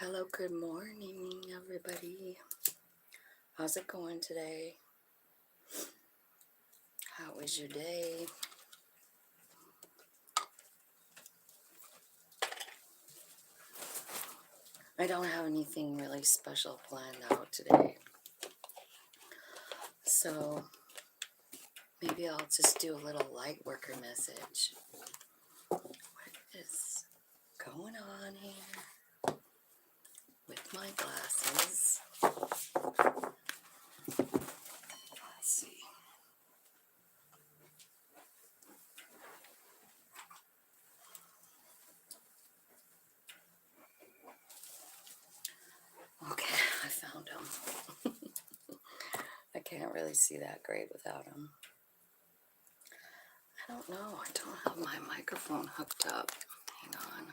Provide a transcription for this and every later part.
Hello, good morning, everybody. How's it going today? How was your day? I don't have anything really special planned out today, so maybe I'll just do a little light worker message. What is going on here with my glasses? Let's see. Okay, I found them. I can't really see that great without them. I don't know. I don't have my microphone hooked up. Hang on.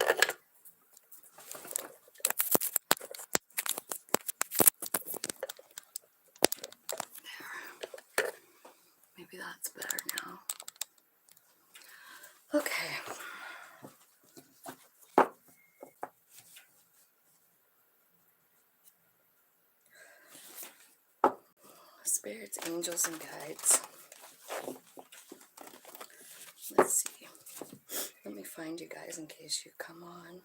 There. Maybe that's better now. Okay. Spirits, angels, and guides. Let's see. Let me find you guys in case you come on.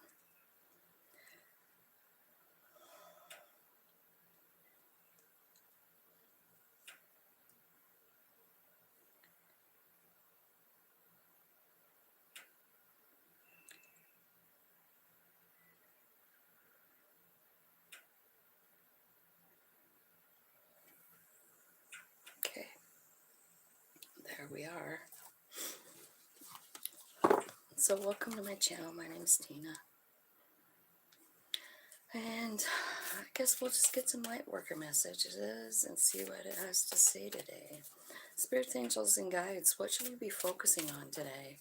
Okay. There we are. So welcome to my channel. My name's Tina. And I guess we'll just get some light worker messages and see what it has to say today. Spirits, angels, and guides, what should we be focusing on today?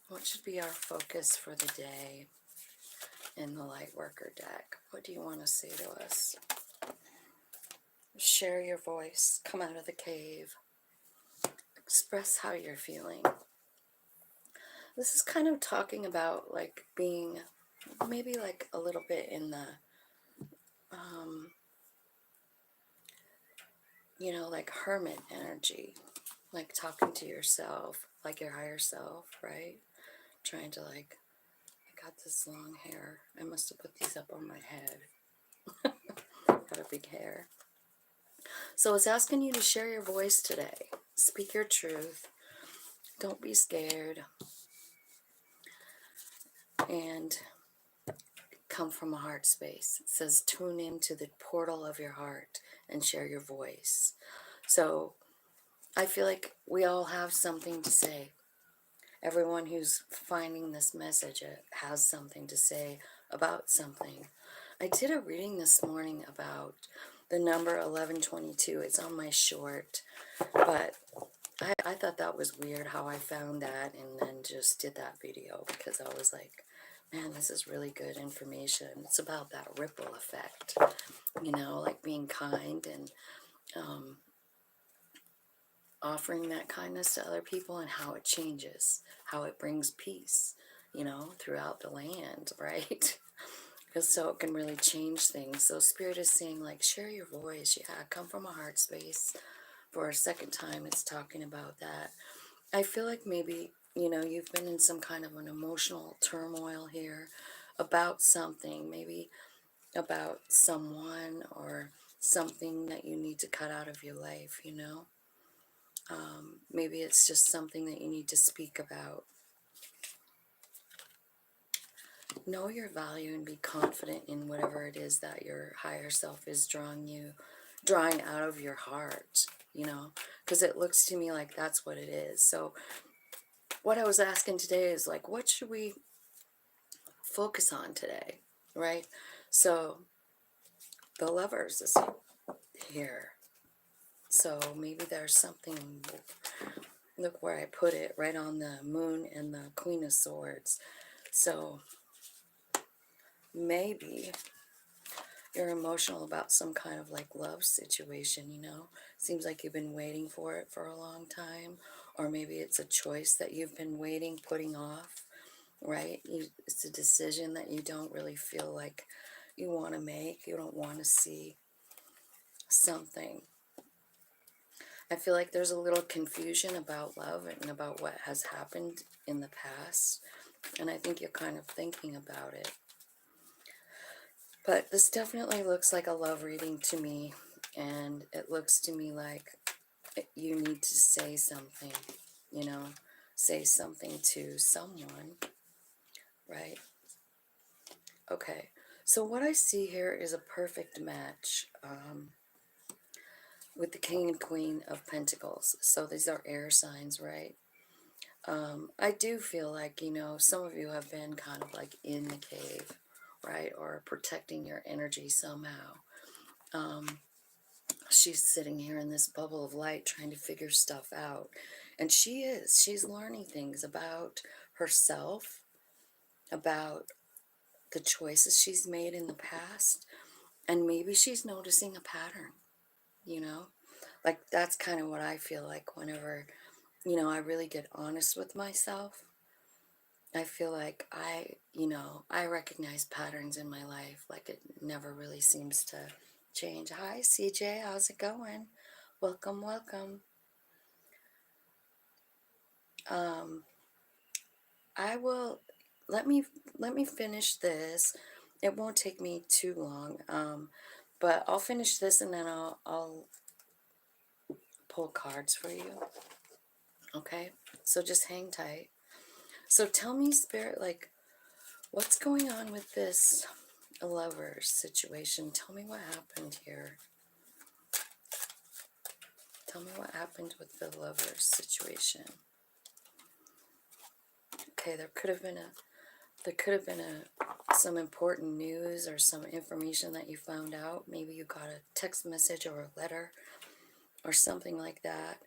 What should be our focus for the day in the light worker deck? What do you want to say to us? Share your voice. Come out of the cave. Express how you're feeling. This is kind of talking about like being maybe like a little bit in the like hermit energy, like talking to yourself, like your higher self, right? Trying to like, I got this long hair. I must have put these up on my head. Got a big hair. So it's asking you to share your voice today. Speak your truth. Don't be scared. And come from a heart space. It says tune into the portal of your heart and share your voice. So I feel like we all have something to say. Everyone who's finding this message has something to say about something. I did a reading this morning about the number 1122. It's on my short, but I thought that was weird how I found that and then just did that video because I was like, man, this is really good information. It's about that ripple effect, like being kind and offering that kindness to other people and how it changes, how it brings peace, throughout the land, right? Because so it can really change things. So Spirit is saying, like, share your voice. Yeah, come from a heart space. For a second time, it's talking about that. I feel like maybe, you've been in some kind of an emotional turmoil here about something, maybe about someone or something that you need to cut out of your life, Maybe it's just something that you need to speak about. Know your value and be confident in whatever it is that your higher self is drawing out of your heart, because it looks to me like that's what it is. So what I was asking today is like, what should we focus on today, right? So the Lovers is here. So maybe there's something, look where I put it, right on the Moon and the Queen of Swords. So maybe you're emotional about some kind of like love situation, Seems like you've been waiting for it for a long time. Or maybe it's a choice that you've been putting off. right? It's a decision that you don't really feel like you want to make. You don't want to see something. I feel like there's a little confusion about love and about what has happened in the past. And I think you're kind of thinking about it. But this definitely looks like a love reading to me. And it looks to me like you need to say something, you know, say something to someone, right? Okay, so what I see here is a perfect match with the King and Queen of Pentacles. So these are air signs, right? I do feel like, you know, some of you have been kind of like in the cave, right? Or protecting your energy somehow. She's sitting here in this bubble of light trying to figure stuff out. And she's learning things about herself, about the choices she's made in the past, and maybe she's noticing a pattern, you know? Like that's kind of what I feel like whenever, you know, I really get honest with myself. I feel like I recognize patterns in my life, like it never really seems to change. Hi, CJ, how's it going? Welcome, welcome. I will let me finish this. It won't take me too long, but I'll finish this and then I'll pull cards for you. Okay, so just hang tight. So tell me, Spirit, like, what's going on with this lovers situation? Tell me what happened here. Tell me what happened with the lovers situation. Okay, there could have been some important news or some information that you found out. Maybe you got a text message or a letter or something like that.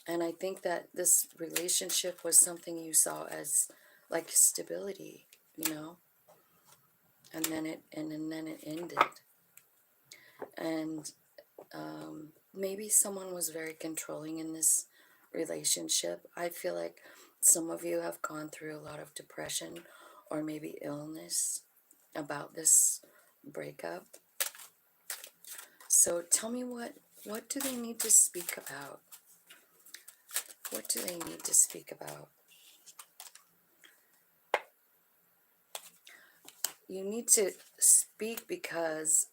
And I think that this relationship was something you saw as like stability, you know, and then it ended. And maybe someone was very controlling in this relationship. I feel like some of you have gone through a lot of depression or maybe illness about this breakup. So tell me what do they need to speak about? What do they need to speak about? You need to speak because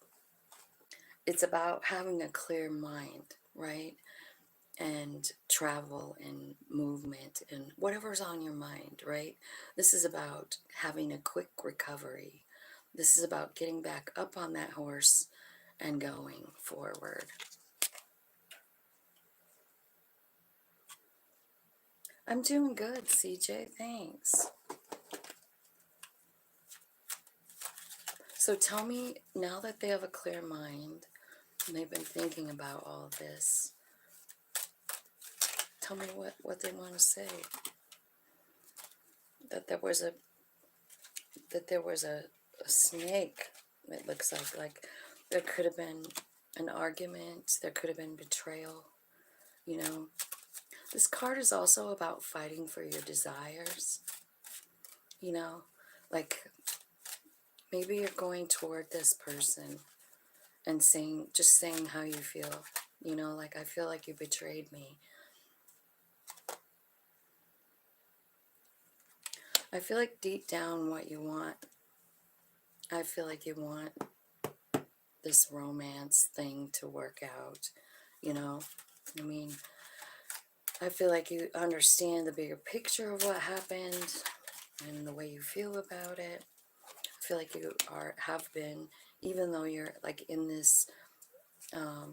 it's about having a clear mind, right? And travel and movement and whatever's on your mind, right? This is about having a quick recovery. This is about getting back up on that horse and going forward. I'm doing good, CJ. Thanks. So tell me, now that they have a clear mind and they've been thinking about all of this, tell me what they want to say. That there was a snake. It looks like there could have been an argument, there could have been betrayal, you know. This card is also about fighting for your desires, you know, like maybe you're going toward this person and just saying how you feel, you know, like I feel like you betrayed me. I feel like deep down what you want, I feel like you want this romance thing to work out, you know. I mean, I feel like you understand the bigger picture of what happened and the way you feel about it. I feel like you have been, even though you're like in this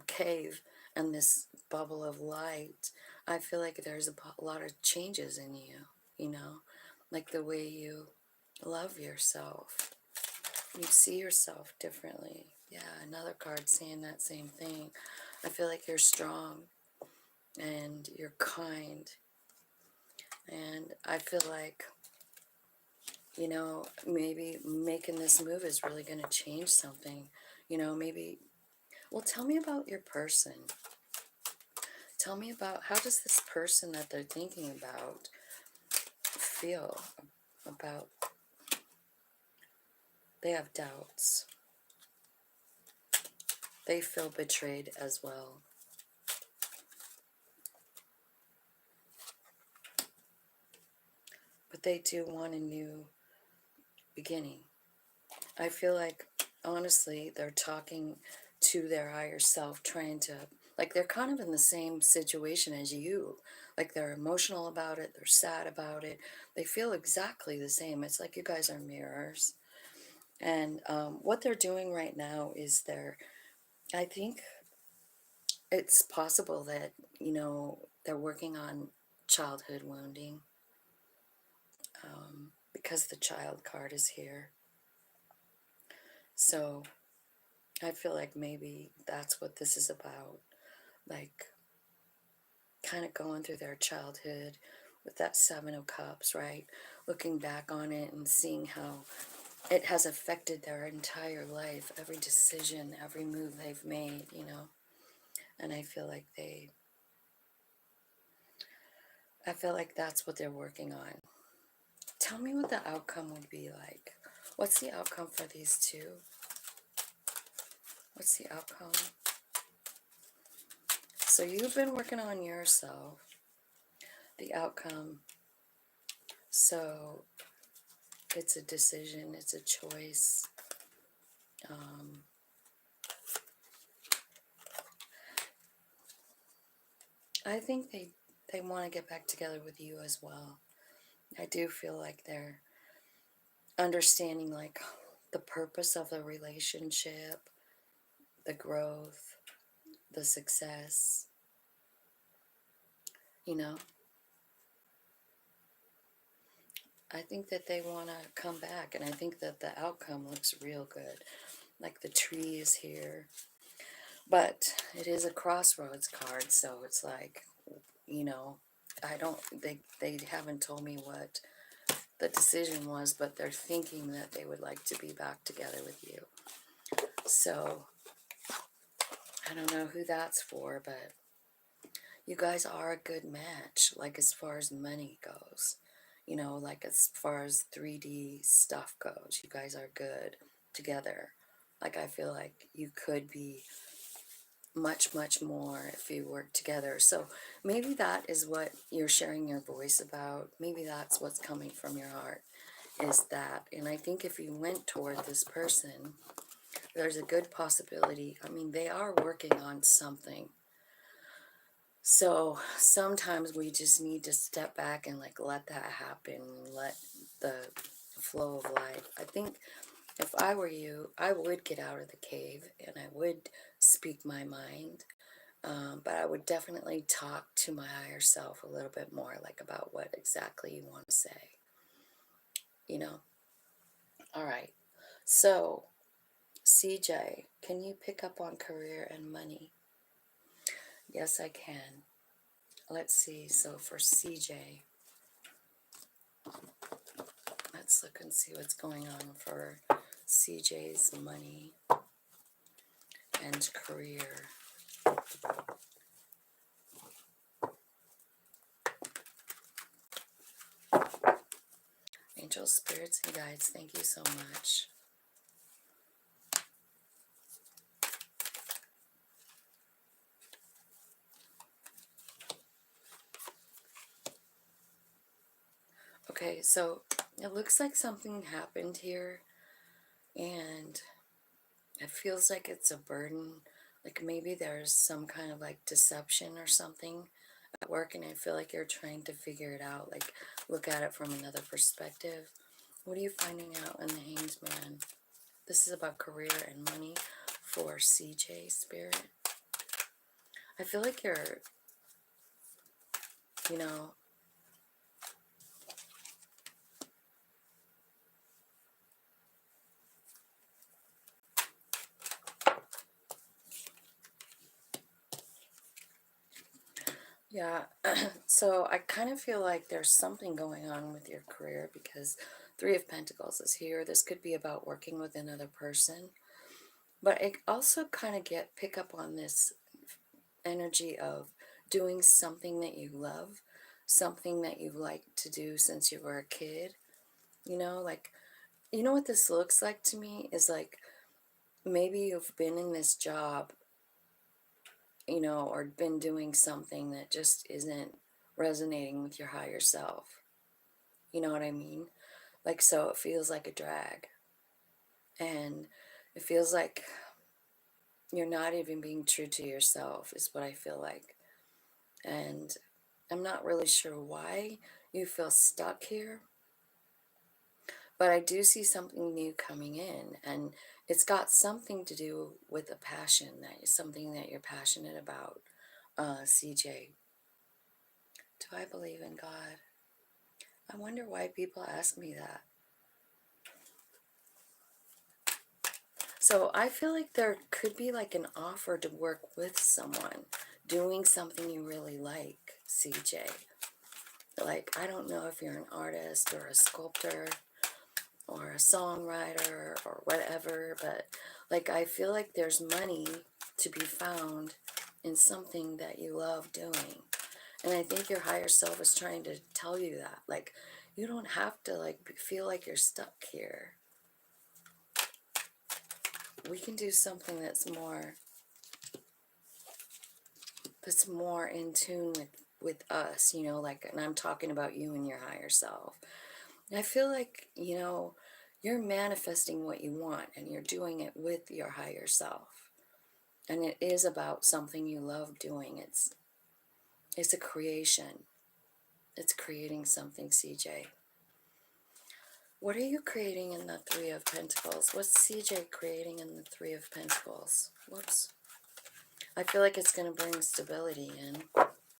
cave and this bubble of light, I feel like there's a lot of changes in you, you know, like the way you love yourself. You see yourself differently. Yeah, another card saying that same thing. I feel like you're strong and you're kind. And I feel like, you know, maybe making this move is really going to change something. You know, maybe, well, tell me about your person. Tell me about how does this person that they're thinking about feel about, they have doubts. They feel betrayed as well. But they do want a new beginning. I feel like, honestly, they're talking to their higher self, trying to, like, they're kind of in the same situation as you. Like, they're emotional about it, they're sad about it. They feel exactly the same. It's like you guys are mirrors. And what they're doing right now is I think it's possible that, they're working on childhood wounding, because the child card is here. So I feel like maybe that's what this is about. Like, kind of going through their childhood with that Seven of Cups, right? Looking back on it and seeing how it has affected their entire life, every decision, every move they've made, And I feel like that's what they're working on. Tell me what the outcome would be like. What's the outcome for these two? What's the outcome? So you've been working on yourself. The outcome. So it's a decision, it's a choice. I think they want to get back together with you as well. I do feel like they're understanding, like, the purpose of the relationship, the growth, the success, you know. I think that they want to come back, and I think that the outcome looks real good. Like, the tree is here, but it is a crossroads card, so it's like, I don't, they haven't told me what the decision was, but they're thinking that they would like to be back together with you. So I don't know who that's for, but you guys are a good match, like, as far as money goes. Like, as far as 3D stuff goes, you guys are good together. Like, I feel like you could be much, much more if you work together. So maybe that is what you're sharing your voice about. Maybe that's what's coming from your heart, is that. And I think if you went toward this person, there's a good possibility. I mean, they are working on something. So sometimes we just need to step back and, like, let that happen, let the flow of life. I think if I were you, I would get out of the cave and I would speak my mind. But I would definitely talk to my higher self a little bit more, like, about what exactly you want to say, All right. So, CJ, can you pick up on career and money? Yes, I can. Let's see. So for CJ, let's look and see what's going on for CJ's money and career. Angels, spirits, and guides, thank you so much. Okay, so it looks like something happened here, and it feels like it's a burden. Like, maybe there's some kind of, like, deception or something at work, and I feel like you're trying to figure it out, like, look at it from another perspective. What are you finding out in the Hanged Man? This is about career and money for CJ, Spirit. I feel like you're, you know, yeah, so I kind of feel like there's something going on with your career, because Three of Pentacles is here. This could be about working with another person, but I also kind of pick up on this energy of doing something that you love. something that you like to do since you were a kid. Like, you know what this looks like to me is like maybe you've been in this job, or been doing something that just isn't resonating with your higher self. You know what I mean? Like, so it feels like a drag. And it feels like you're not even being true to yourself, is what I feel like. And I'm not really sure why you feel stuck here, but I do see something new coming in, and it's got something to do with a passion, that is something that you're passionate about, CJ. Do I believe in God? I wonder why people ask me that. So I feel like there could be like an offer to work with someone doing something you really like, CJ. Like, I don't know if you're an artist or a sculptor or a songwriter or whatever, but like, I feel like there's money to be found in something that you love doing. And I think your higher self is trying to tell you that. Like, you don't have to like feel like you're stuck here. We can do something that's more in tune with us, like, and I'm talking about you and your higher self. And I feel like, you're manifesting what you want and you're doing it with your higher self. And it is about something you love doing. It's a creation. It's creating something, CJ. What are you creating in the Three of Pentacles? What's CJ creating in the Three of Pentacles? Whoops. I feel like it's going to bring stability in.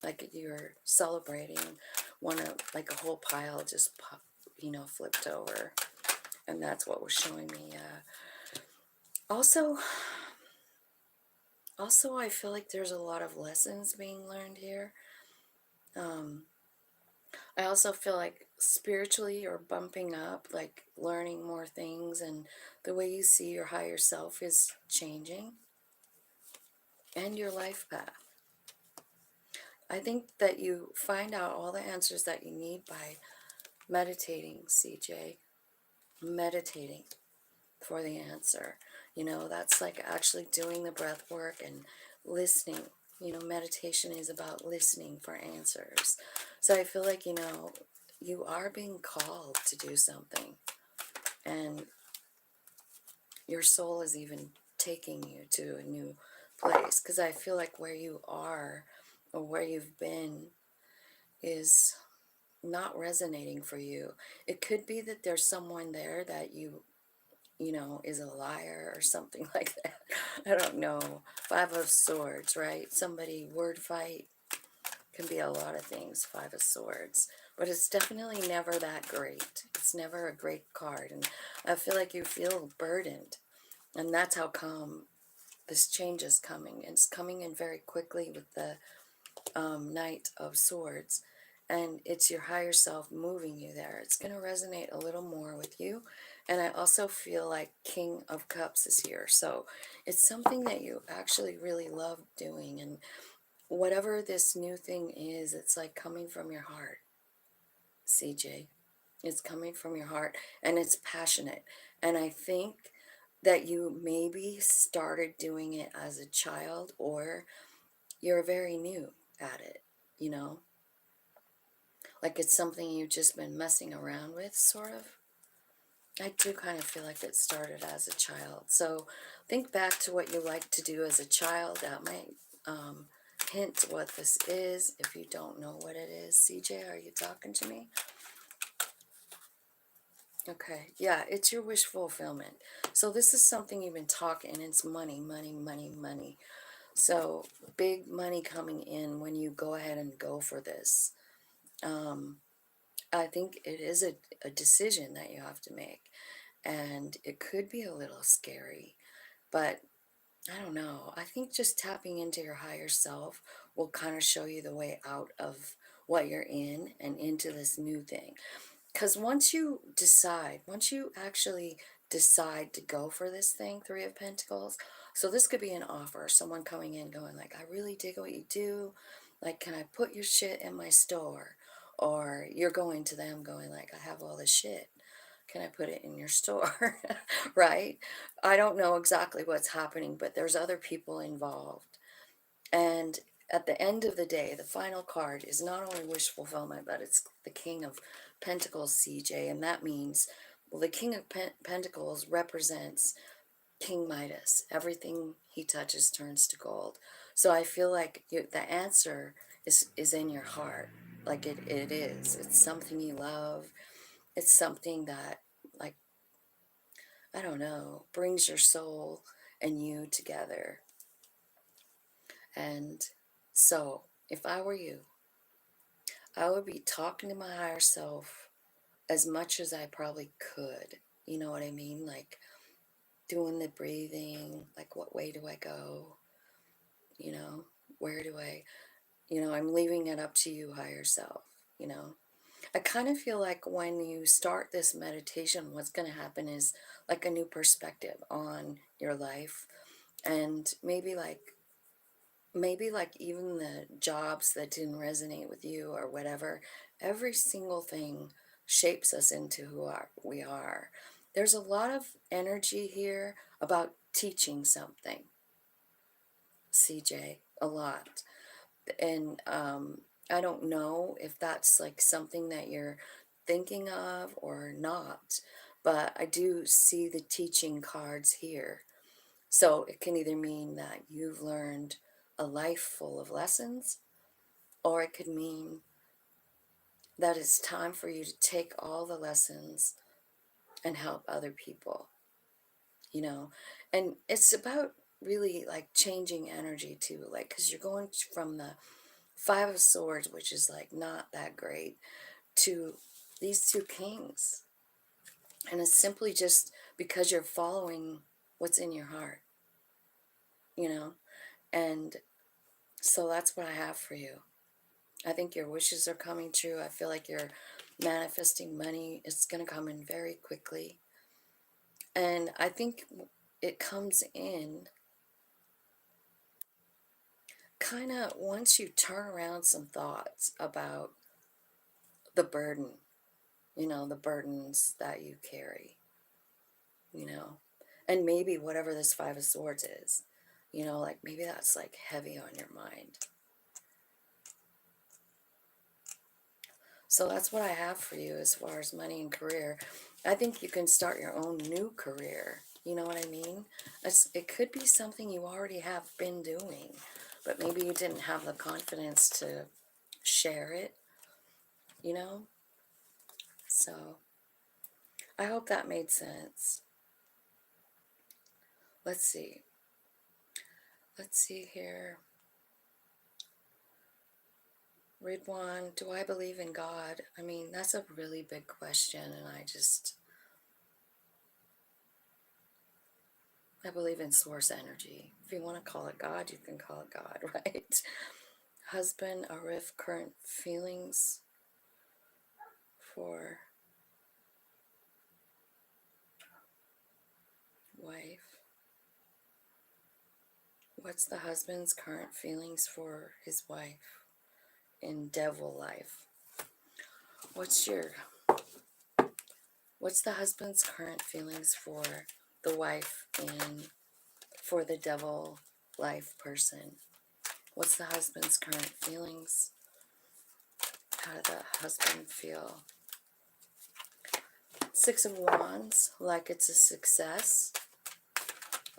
Like you're celebrating like a whole pile just flipped over. And that's what was showing me. Also, I feel like there's a lot of lessons being learned here. I also feel like spiritually you're bumping up, like learning more things, and the way you see your higher self is changing, and your life path. I think that you find out all the answers that you need by meditating, CJ. Meditating for the answer. That's like actually doing the breath work and listening. Meditation is about listening for answers. So I feel like, you are being called to do something. And your soul is even taking you to a new place. Because I feel like where you are or where you've been is not resonating for you. It could be that there's someone there that is a liar or something like that. I don't know. Five of Swords, right? Somebody, word fight, can be a lot of things, Five of Swords. But it's definitely never that great. It's never a great card. And I feel like you feel burdened. And that's how come this change is coming. It's coming in very quickly with the Knight of Swords. And it's your higher self moving you there. It's going to resonate a little more with you. And I also feel like King of Cups is here. So it's something that you actually really love doing. And whatever this new thing is, it's like coming from your heart, CJ. It's coming from your heart and it's passionate. And I think that you maybe started doing it as a child, or you're very new at it, like it's something you've just been messing around with, sort of. I do kind of feel like it started as a child. So think back to what you liked to do as a child. That might hint what this is if you don't know what it is. CJ, are you talking to me? Okay, yeah, it's your wish fulfillment. So this is something you've been talking, and it's money, money, money, money. So big money coming in when you go ahead and go for this. I think it is a decision that you have to make, and it could be a little scary, but I don't know. I think just tapping into your higher self will kind of show you the way out of what you're in and into this new thing. Because once you actually decide to go for this thing, Three of Pentacles, so this could be an offer, someone coming in going like, I really dig what you do. Like, can I put your shit in my store? Or you're going to them going like, I have all this shit. Can I put it in your store? Right? I don't know exactly what's happening, but there's other people involved. And at the end of the day, the final card is not only wish fulfillment, but it's the King of Pentacles, CJ. And that means, well, the King of Pentacles represents King Midas. Everything he touches turns to gold. So I feel like the answer is in your heart. Like it is. It's something you love. It's something that, like, I don't know, brings your soul and you together. And so if I were you, I would be talking to my higher self as much as I probably could. You know what I mean? Like doing the breathing, like what way do I go? You know, where do I, I'm leaving it up to you, higher self, you know. I kind of feel like when you start this meditation, what's going to happen is like a new perspective on your life. And maybe like even the jobs that didn't resonate with you or whatever, every single thing shapes us into who we are. There's a lot of energy here about teaching something, CJ, a lot. And I don't know if that's like something that you're thinking of or not, but I do see the teaching cards here. So it can either mean that you've learned a life full of lessons, or it could mean that it's time for you to take all the lessons and help other people, you know. And it's about really like changing energy too, like, because you're going from the Five of Swords, which is like not that great, to these two kings. And it's simply just because you're following what's in your heart, you know. And so that's what I have for you. I think your wishes are coming true. I feel like you're manifesting money. It's going to come in very quickly. And I think it comes in kind of once you turn around some thoughts about the burden, the burdens that you carry, you know, and maybe whatever this Five of Swords is, like maybe that's like heavy on your mind. So that's what I have for you as far as money and career. I think you can start your own new career. You know what I mean? It could be something you already have been doing, but maybe you didn't have the confidence to share it, you know? So I hope that made sense. Let's see. Let's see here. Ridwan, do I believe in God? I mean, that's a really big question, and I believe in source energy. If you want to call it God, you can call it God, right? Husband, Arif, current feelings for wife. What's the husband's current feelings for his wife in devil life? What's the husband's current feelings for the wife for the devil life person? What's the husband's current feelings? How did the husband feel? Six of Wands, like it's a success,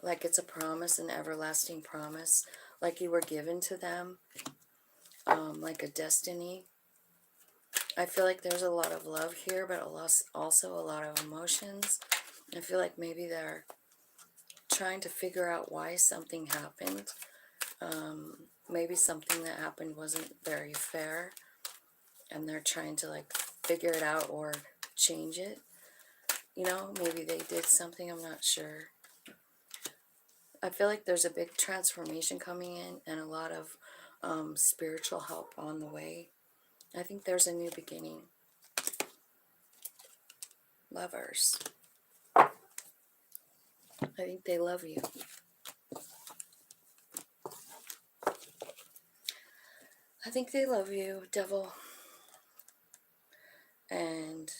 like it's a promise, an everlasting promise, like you were given to them, like a destiny. I feel like there's a lot of love here, but also a lot of emotions. I feel like maybe they're trying to figure out why something happened. Maybe something that happened wasn't very fair, and they're trying to like figure it out or change it. Maybe they did something, I'm not sure. I feel like there's a big transformation coming in and a lot of spiritual help on the way. I think there's a new beginning. Lovers. I think they love you. I think they love you, Devil. And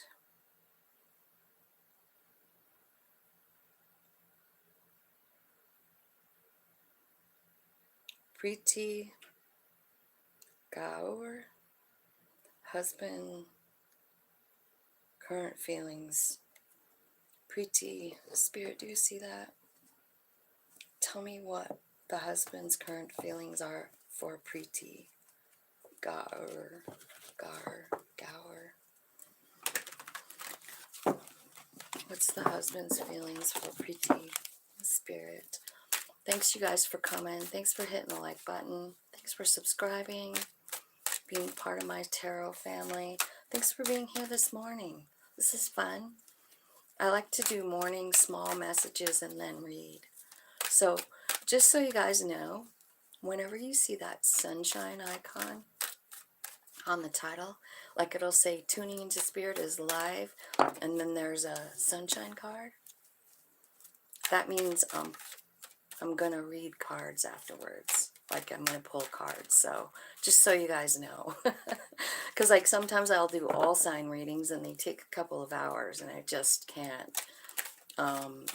Preeti Gaur, husband, current feelings. Preeti, Spirit, do you see that? Tell me what the husband's current feelings are for Preeti Gaur. Gaur. What's the husband's feelings for Preeti, Spirit? Thanks, you guys, for coming. Thanks for hitting the like button. Thanks for subscribing, being part of my tarot family. Thanks for being here this morning. This is fun. I like to do morning small messages and then read. So just so you guys know, whenever you see that sunshine icon on the title, like it'll say tuning into spirit is live, and then there's a sunshine card, that means I'm gonna read cards afterwards. Like I'm gonna pull cards. So just so you guys know, because like sometimes I'll do all sign readings and they take a couple of hours and I just can't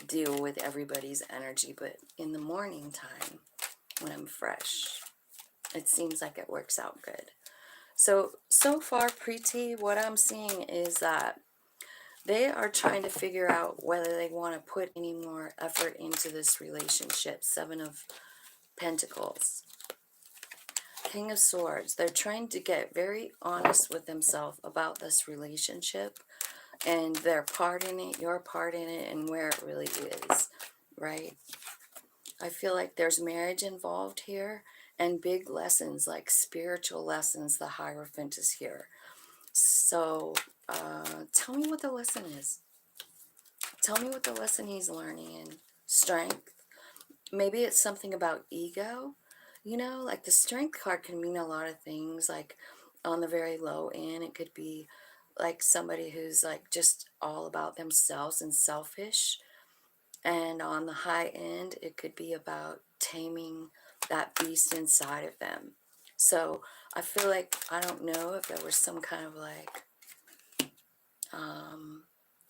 deal with everybody's energy. But in the morning time when I'm fresh, it seems like it works out good. So far, Preeti, what I'm seeing is that they are trying to figure out whether they want to put any more effort into this relationship. Seven of Pentacles. King of Swords. They're trying to get very honest with themselves about this relationship and their part in it, your part in it, and where it really is, right? I feel like there's marriage involved here and big lessons, like spiritual lessons. The Hierophant is here. So tell me what the lesson is. Tell me what the lesson he's learning in. Strength. Maybe it's something about ego. You know, like the Strength card can mean a lot of things. Like on the very low end, it could be like somebody who's like just all about themselves and selfish. And on the high end, it could be about taming that beast inside of them. So I feel like, I don't know if there was some kind of like,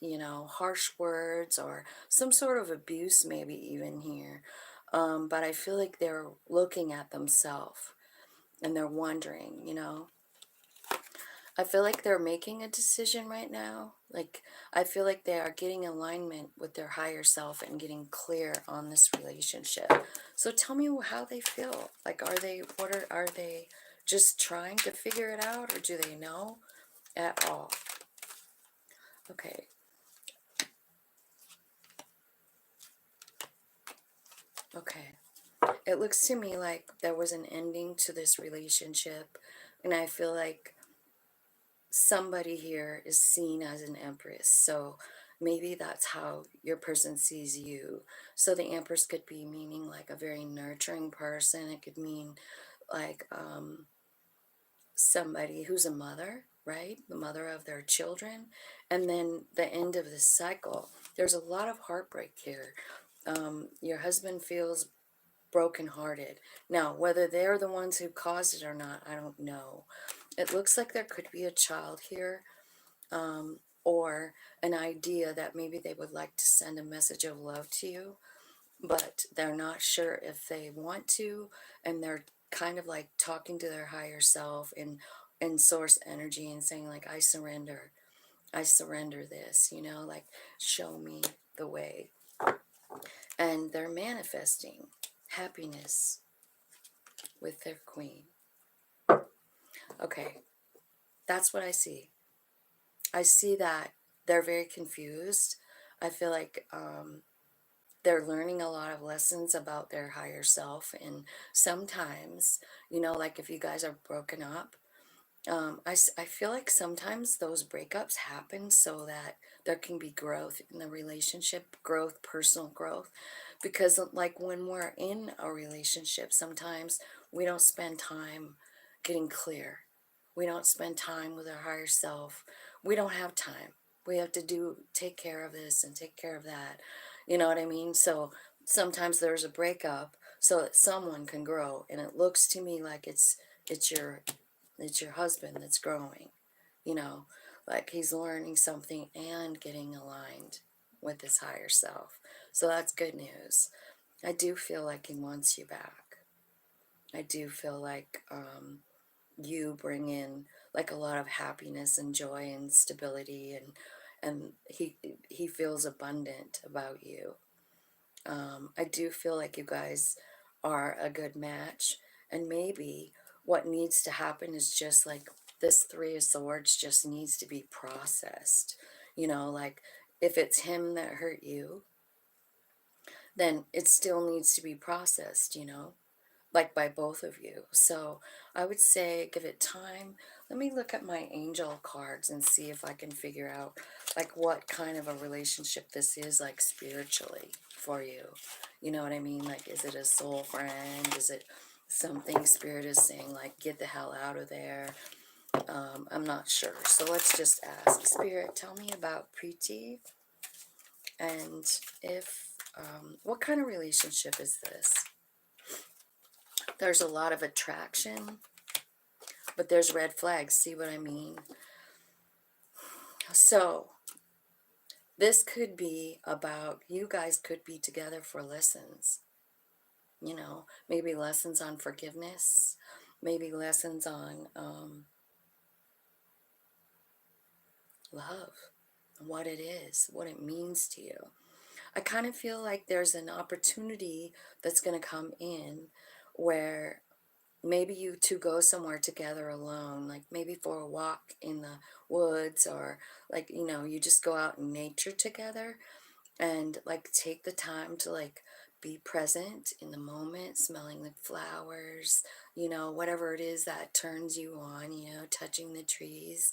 you know, harsh words or some sort of abuse maybe even here. But I feel like they're looking at themselves and they're wondering, you know. I feel like they're making a decision right now. Like, I feel like they are getting alignment with their higher self and getting clear on this relationship. So tell me how they feel. Like, are they just trying to figure it out, or do they know at all? Okay. Okay. It looks to me like there was an ending to this relationship, and I feel like somebody here is seen as an empress. So maybe that's how your person sees you. So the empress could be meaning like a very nurturing person. It could mean like somebody who's a mother, right? The mother of their children. And then the end of this cycle. There's a lot of heartbreak here. Your husband feels brokenhearted. Now, whether they're the ones who caused it or not, I don't know. It looks like there could be a child here, or an idea that maybe they would like to send a message of love to you, but they're not sure if they want to, and they're kind of like talking to their higher self and source energy and saying like, I surrender this, you know, like show me the way. And they're manifesting happiness with their queen. Okay, that's what I see. I see that they're very confused. I feel like they're learning a lot of lessons about their higher self. And sometimes, you know, like if you guys are broken up, I feel like sometimes those breakups happen so that there can be growth in the relationship, growth, personal growth. Because like when we're in a relationship, sometimes we don't spend time getting clear. We don't spend time with our higher self. We don't have time. We have to take care of this and take care of that. You know what I mean? So sometimes there's a breakup so that someone can grow. And it looks to me like it's your husband that's growing, you know, Like he's learning something and getting aligned with his higher self. So that's good news. I do feel like he wants you back. I do feel like you bring in like a lot of happiness and joy and stability, and he feels abundant about you. I do feel like you guys are a good match, and maybe what needs to happen is just like this Three of Swords just needs to be processed. You know, like if it's him that hurt you, then it still needs to be processed, you know, like by both of you. So I would say give it time. Let me look at my angel cards and see if I can figure out like what kind of a relationship this is, like spiritually for you. You know what I mean? Like, is it a soul friend? Is it something spirit is saying like, get the hell out of there? I'm not sure. So let's just ask spirit, tell me about Preeti, and if, what kind of relationship is this? There's a lot of attraction, but there's red flags. See what I mean? So this could be about, you guys could be together for lessons, you know, maybe lessons on forgiveness, maybe lessons on love, what it is, what it means to you. I kind of feel like there's an opportunity that's going to come in where maybe you two go somewhere together alone, like maybe for a walk in the woods, or like, you know, you just go out in nature together and like take the time to like be present in the moment, smelling the flowers, you know, whatever it is that turns you on, you know, touching the trees,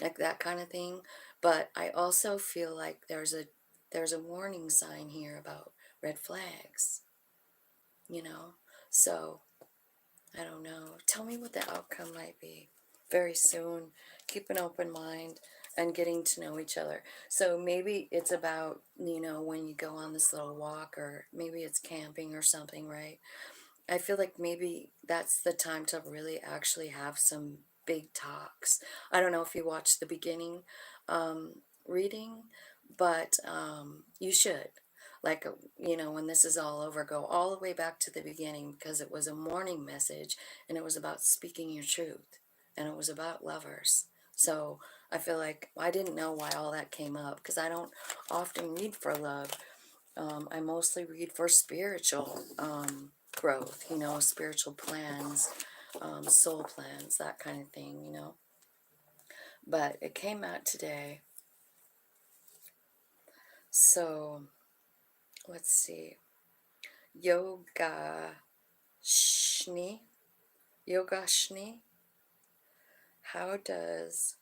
like that kind of thing. But I also feel like there's a warning sign here about red flags, you know. So I don't know. Tell me what the outcome might be very soon. Keep an open mind and getting to know each other. So maybe it's about, you know, when you go on this little walk, or maybe it's camping or something, right? I feel like maybe that's the time to really actually have some big talks. I don't know if you watched the beginning reading, but you should. Like, you know, when this is all over, go all the way back to the beginning, because it was a morning message and it was about speaking your truth and it was about lovers. So I feel like I didn't know why all that came up, because I don't often read for love. I mostly read for spiritual growth, you know, spiritual plans, soul plans, that kind of thing, you know. But it came out today. So let's see. Yoga Shni. Yoga Shni. How does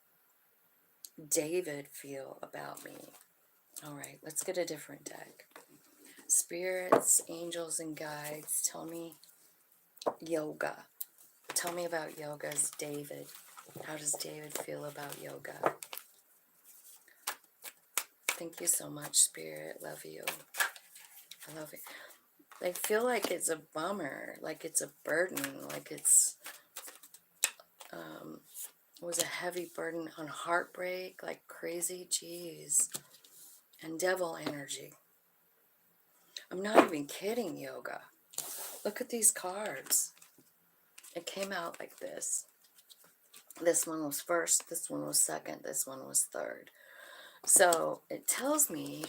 David feel about me? All right, let's get a different deck. Spirits, angels, and guides, tell me yoga. Tell me about yoga's David. How does David feel about yoga? Thank you so much, Spirit. Love you. I love it. I feel like it's a bummer, like it's a burden, like it was a heavy burden on heartbreak, like crazy. Jeez. And devil energy. I'm not even kidding, yoga. Look at these cards. It came out like this. This one was first, this one was second, this one was third. So it tells me,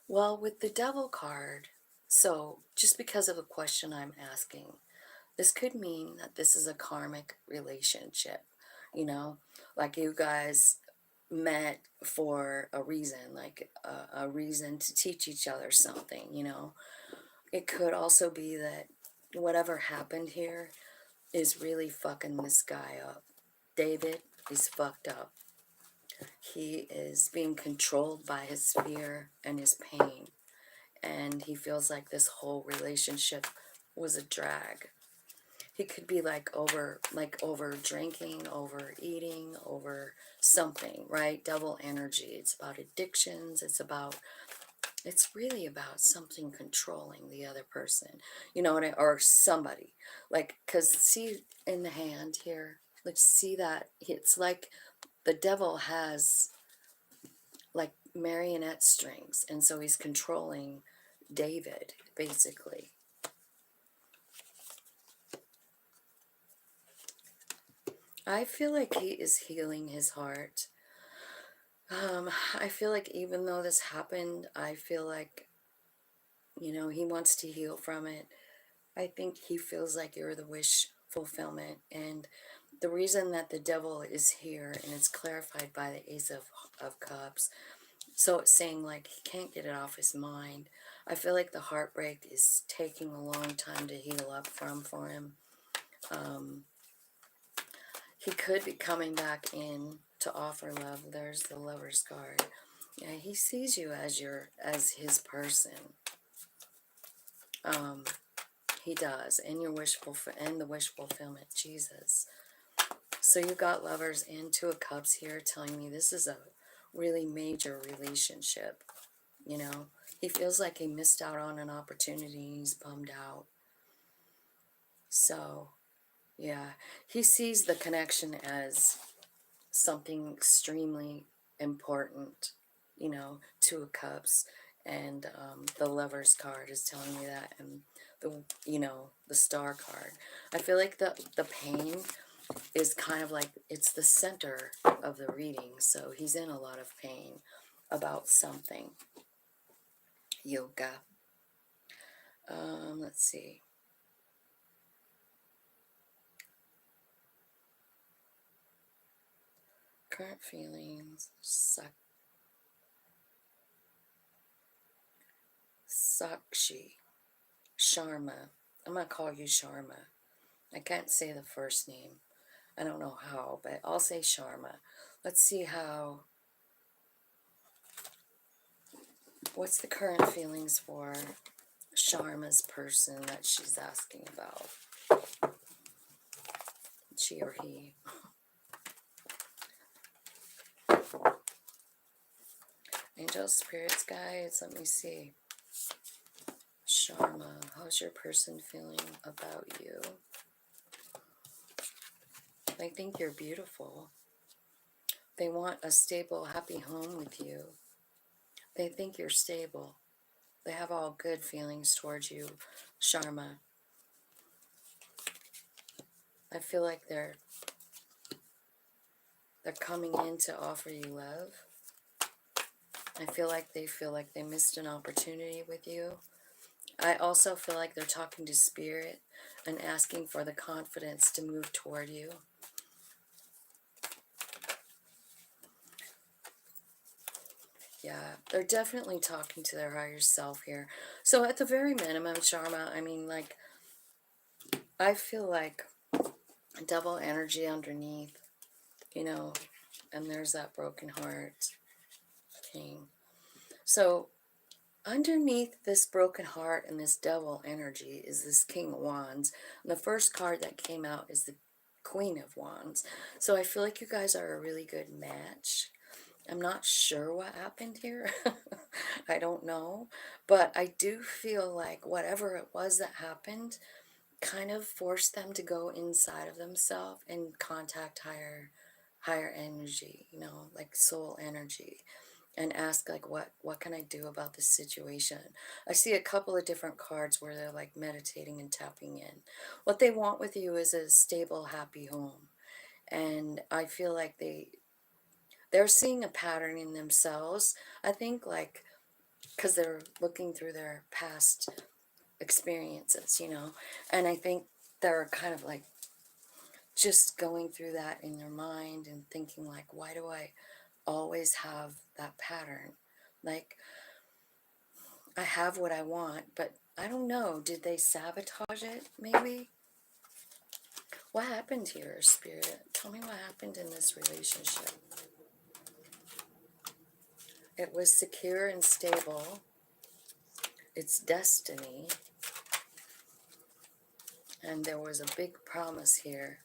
well, with the devil card, so just because of a question I'm asking, this could mean that this is a karmic relationship, you know, like you guys met for a reason, like a reason to teach each other something, you know. It could also be that whatever happened here is really fucking this guy up. David is fucked up. He is being controlled by his fear and his pain. And he feels like this whole relationship was a drag. He could be like over drinking, overeating, over something, right? Double energy. It's about addictions. It's really about something controlling the other person, you know, or somebody, like, because see in the hand here, let's see that it's like the devil has like marionette strings, and so he's controlling David, basically. I feel like he is healing his heart. I feel like even though this happened, I feel like, you know, he wants to heal from it. I think he feels like you're the wish fulfillment. And the reason that the devil is here, and it's clarified by the Ace of Cups, so it's saying like he can't get it off his mind. I feel like the heartbreak is taking a long time to heal up from for him. He could be coming back in to offer love. There's the Lover's card. Yeah, he sees you as his person. He does, and the wish fulfillment, Jesus. So you got Lovers and Two of Cups here, telling me this is a really major relationship. You know, he feels like he missed out on an opportunity. He's bummed out. So, yeah, he sees the connection as something extremely important. You know, Two of Cups, and the Lover's card is telling me that, and the Star card. I feel like the pain is kind of like it's the center of the reading, so he's in a lot of pain about something. Yoga. Let's see. Current feelings. Sakshi. Sharma. I'm going to call you Sharma. I can't say the first name. I don't know how, but I'll say Sharma. Let's see what's the current feelings for Sharma's person that she's asking about. She or he. Angels, spirits, guides, let me see. Sharma, how's your person feeling about you? They think you're beautiful. They want a stable, happy home with you. They think you're stable. They have all good feelings towards you, Sharma. I feel like they're coming in to offer you love. I feel like they missed an opportunity with you. I also feel like they're talking to Spirit and asking for the confidence to move toward you. Yeah, they're definitely talking to their higher self here. So at the very minimum, Sharma, I mean, like, I feel like double energy underneath, you know, and there's that broken heart king. So underneath this broken heart and this devil energy is this King of Wands. And the first card that came out is the Queen of Wands. So I feel like you guys are a really good match. I'm not sure what happened here. I don't know. But I do feel like whatever it was that happened kind of forced them to go inside of themselves and contact higher energy, you know, like soul energy, and ask like what can I do about this situation. I see a couple of different cards where they're like meditating and tapping in. What they want with you is a stable, happy home. And I feel like they're seeing a pattern in themselves. I think like because they're looking through their past experiences, you know, and I think they're kind of like just going through that in their mind and thinking like, why do I always have that pattern? Like, I have what I want, but I don't know, did they sabotage it maybe? What happened here, Spirit? Tell me what happened in this relationship. It was secure and stable. It's destiny. And there was a big promise here.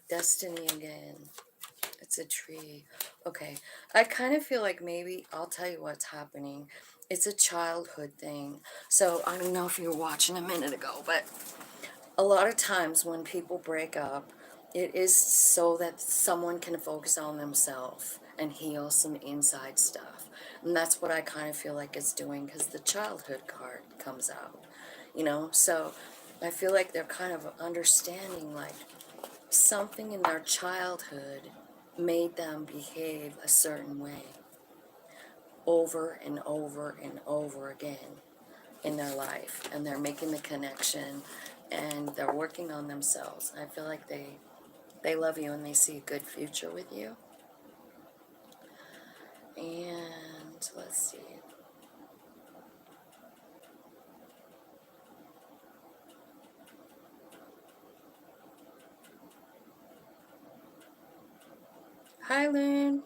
Destiny again. It's a tree. Okay. I kind of feel like maybe, I'll tell you what's happening. It's a childhood thing. So I don't know if you were watching a minute ago, but a lot of times when people break up, it is so that someone can focus on themselves and heal some inside stuff. And that's what I kind of feel like it's doing, because the childhood card comes out, you know? So I feel like they're kind of understanding, like, something in their childhood made them behave a certain way over and over and over again in their life, and they're making the connection, and they're working on themselves. I feel like they love you and they see a good future with you. And let's see. Hi, Loon.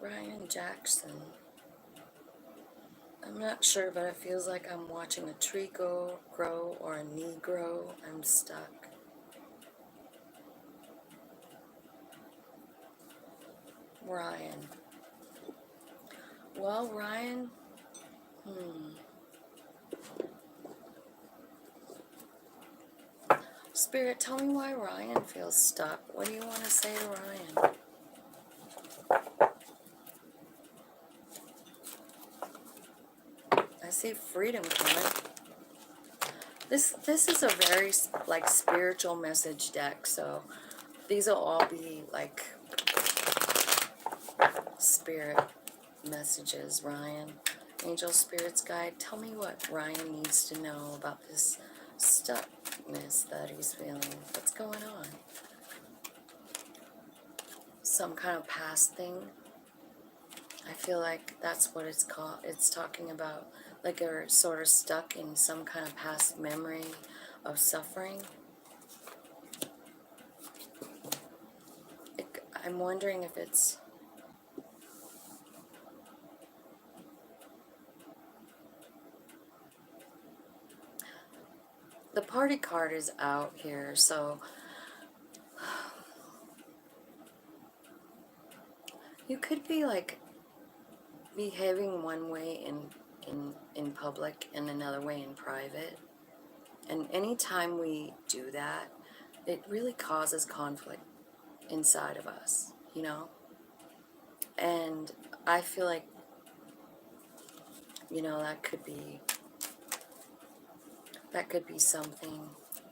Ryan Jackson. I'm not sure, but it feels like I'm watching a tree grow or a Negro. I'm stuck. Ryan. Well, Ryan, Spirit, tell me why Ryan feels stuck. What do you want to say to Ryan? I see freedom coming. This is a very, like, spiritual message deck, so these will all be like spirit messages. Ryan, angel, spirits, guide, tell me what Ryan needs to know about this stuckness that he's feeling. What's going on? Some kind of past thing. I feel like that's what it's called. It's talking about, like, you're sort of stuck in some kind of past memory of suffering. I'm wondering if it's the party card is out here, so you could be like behaving one way in public and another way in private. And anytime we do that, it really causes conflict inside of us, you know? And I feel like, you know, that could be something.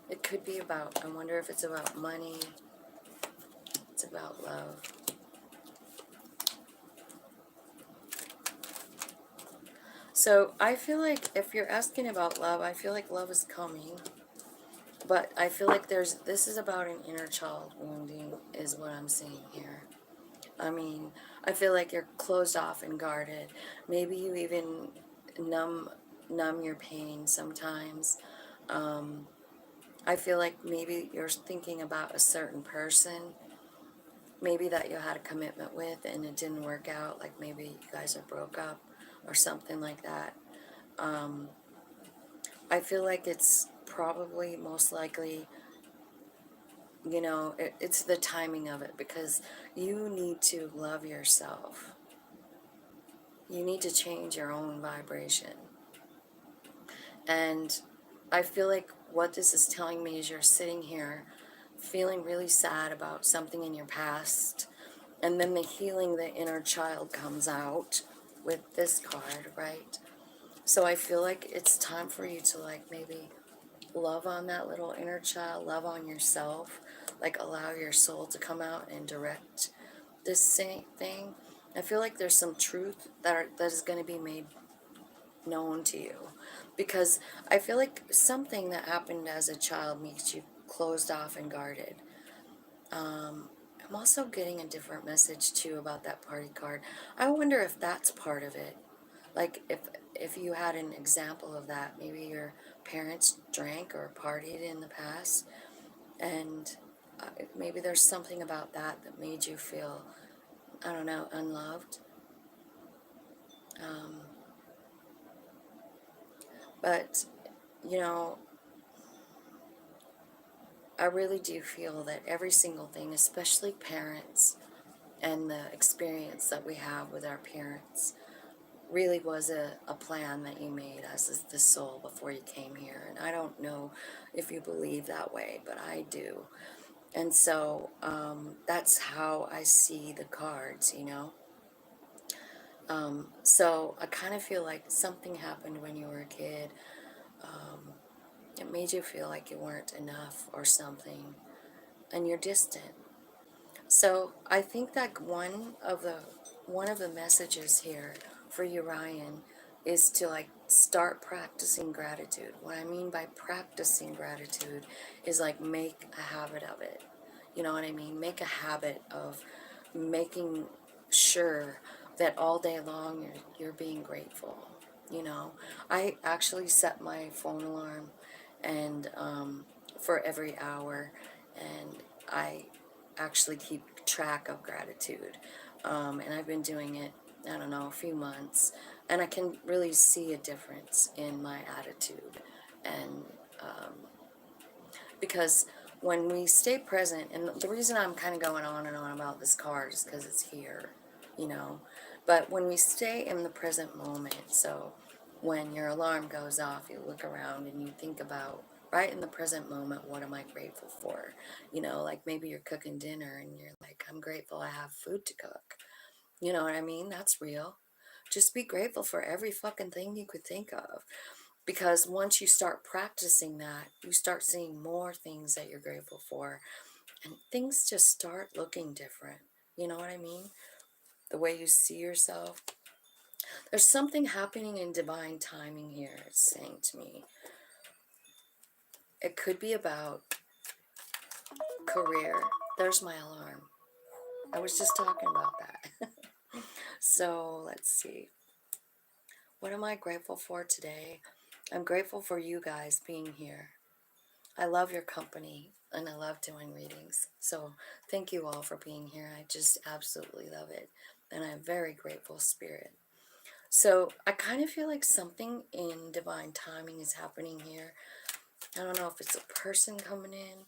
It could be about, I wonder if it's about money, it's about love. So I feel like if you're asking about love, I feel like love is coming. But I feel like this is about an inner child wounding is what I'm seeing here. I mean, I feel like you're closed off and guarded. Maybe you even numb your pain sometimes. I feel like maybe you're thinking about a certain person, maybe that you had a commitment with and it didn't work out, like maybe you guys are broke up or something like that. I feel like it's probably most likely, you know, it's the timing of it, because you need to love yourself. You need to change your own vibration. And I feel like what this is telling me is you're sitting here feeling really sad about something in your past, and then the healing the inner child comes out with this card, right? So I feel like it's time for you to, like, maybe love on that little inner child, love on yourself, like allow your soul to come out and direct this same thing. I feel like there's some truth that is going to be made known to you, because I feel like something that happened as a child makes you closed off and guarded. I'm also getting a different message too about that party card. I wonder if that's part of it. Like, if you had an example of that, maybe your parents drank or partied in the past, and maybe there's something about that that made you feel, I don't know, unloved. But, you know, I really do feel that every single thing, especially parents and the experience that we have with our parents, really was a plan that you made as the soul before you came here. And I don't know if you believe that way, but I do. And so that's how I see the cards, you know. So I kind of feel like something happened when you were a kid. Um, it made you feel like you weren't enough or something, and you're distant. So I think that one of the messages here for you, Ryan, is to like start practicing gratitude. What I mean by practicing gratitude is like make a habit of it. You know what I mean? Make a habit of making sure that all day long you're being grateful. You know, I actually set my phone alarm and for every hour, and I actually keep track of gratitude. And I've been doing it, I don't know, a few months, and I can really see a difference in my attitude. And because when we stay present, and the reason I'm kind of going on and on about this card is because it's here, you know, but when we stay in the present moment, so when your alarm goes off, you look around and you think about, right in the present moment, what am I grateful for? You know, like maybe you're cooking dinner and you're like, I'm grateful I have food to cook. You know what I mean? That's real. Just be grateful for every fucking thing you could think of. Because once you start practicing that, you start seeing more things that you're grateful for, and things just start looking different. You know what I mean? The way you see yourself. There's something happening in divine timing here, it's saying to me. It could be about career. There's my alarm. I was just talking about that. So let's see. What am I grateful for today? I'm grateful for you guys being here. I love your company and I love doing readings. So thank you all for being here. I just absolutely love it. And I'm very grateful spirit. So I kind of feel like something in divine timing is happening here. I don't know if it's a person coming in,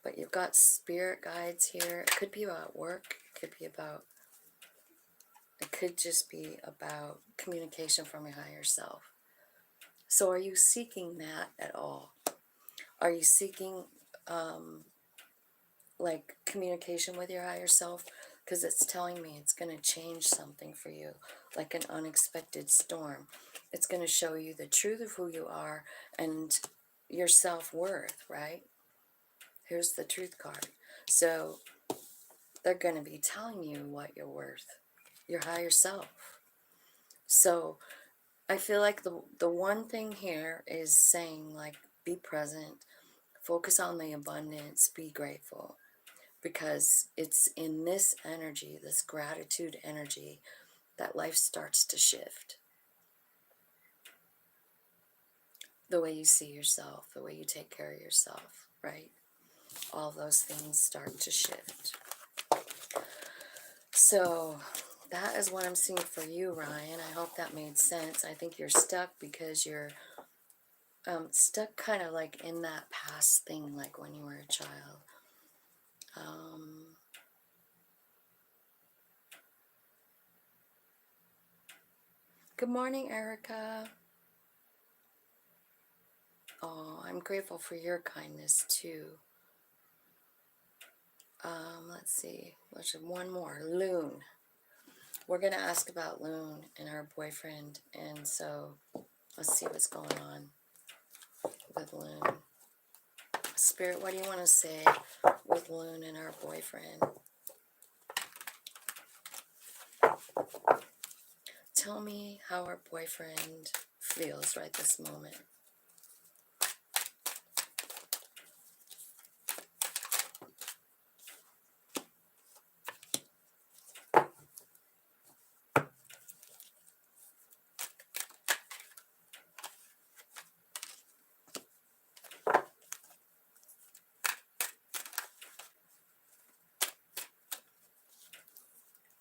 but you've got spirit guides here. It could be about work. It could just be about communication from your higher self. So are you seeking that at all? Are you seeking like communication with your higher self? Because it's telling me it's going to change something for you, like an unexpected storm. It's going to show you the truth of who you are and your self-worth, right? Here's the truth card. So they're going to be telling you what you're worth, your higher self. So I feel like the one thing here is saying, like, be present, focus on the abundance, be grateful. Because it's in this energy, this gratitude energy, that life starts to shift. The way you see yourself, the way you take care of yourself, right? All those things start to shift. So that is what I'm seeing for you, Ryan. I hope that made sense. I think you're stuck because you're stuck kind of like in that past thing, like when you were a child. Good morning, Erica. Oh, I'm grateful for your kindness too. Let's see. There's one more. Loon. We're going to ask about Loon and her boyfriend. And so let's see what's going on with Loon. Spirit, what do you want to say with Loon and her boyfriend? Tell me how her boyfriend feels right this moment.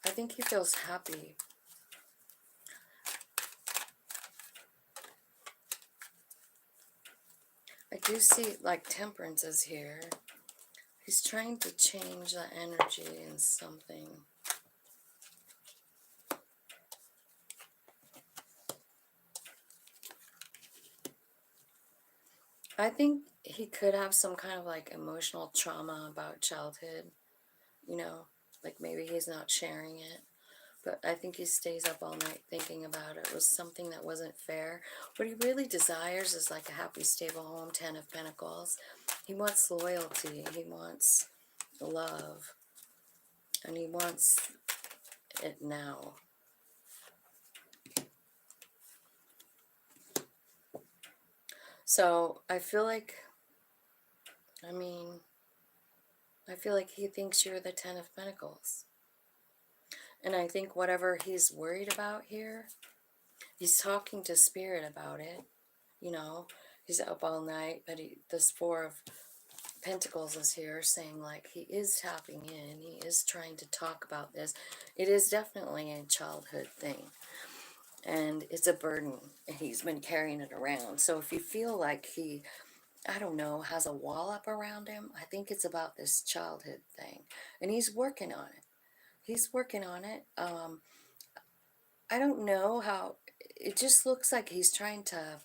I think he feels happy. do see, like, Temperance is here. He's trying to change the energy in something. I think he could have some kind of like emotional trauma about childhood, you know, like maybe he's not sharing it. But I think he stays up all night thinking about it. It was something that wasn't fair. What he really desires is like a happy, stable home, 10 of Pentacles. He wants loyalty. He wants love. And he wants it now. So I feel like, I mean, I feel like he thinks you're the 10 of Pentacles. And I think whatever he's worried about here, he's talking to Spirit about it. You know, he's up all night, but this Four of Pentacles is here saying like he is tapping in. He is trying to talk about this. It is definitely a childhood thing. And it's a burden. And he's been carrying it around. So if you feel like he, I don't know, has a wall up around him, I think it's about this childhood thing. And he's working on it. He's working on it. I don't know how, it just looks like he's trying to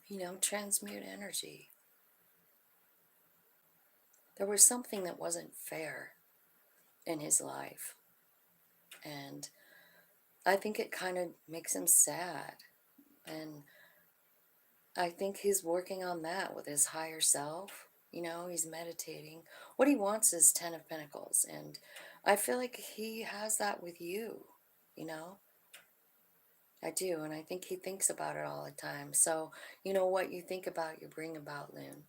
you know, transmute energy. There was something that wasn't fair in his life. And I think it kind of makes him sad. And I think he's working on that with his higher self. You know, he's meditating. What he wants is 10 of Pentacles. And I feel like he has that with you, you know. I do. And I think he thinks about it all the time. So, you know, what you think about, you bring about, Loon.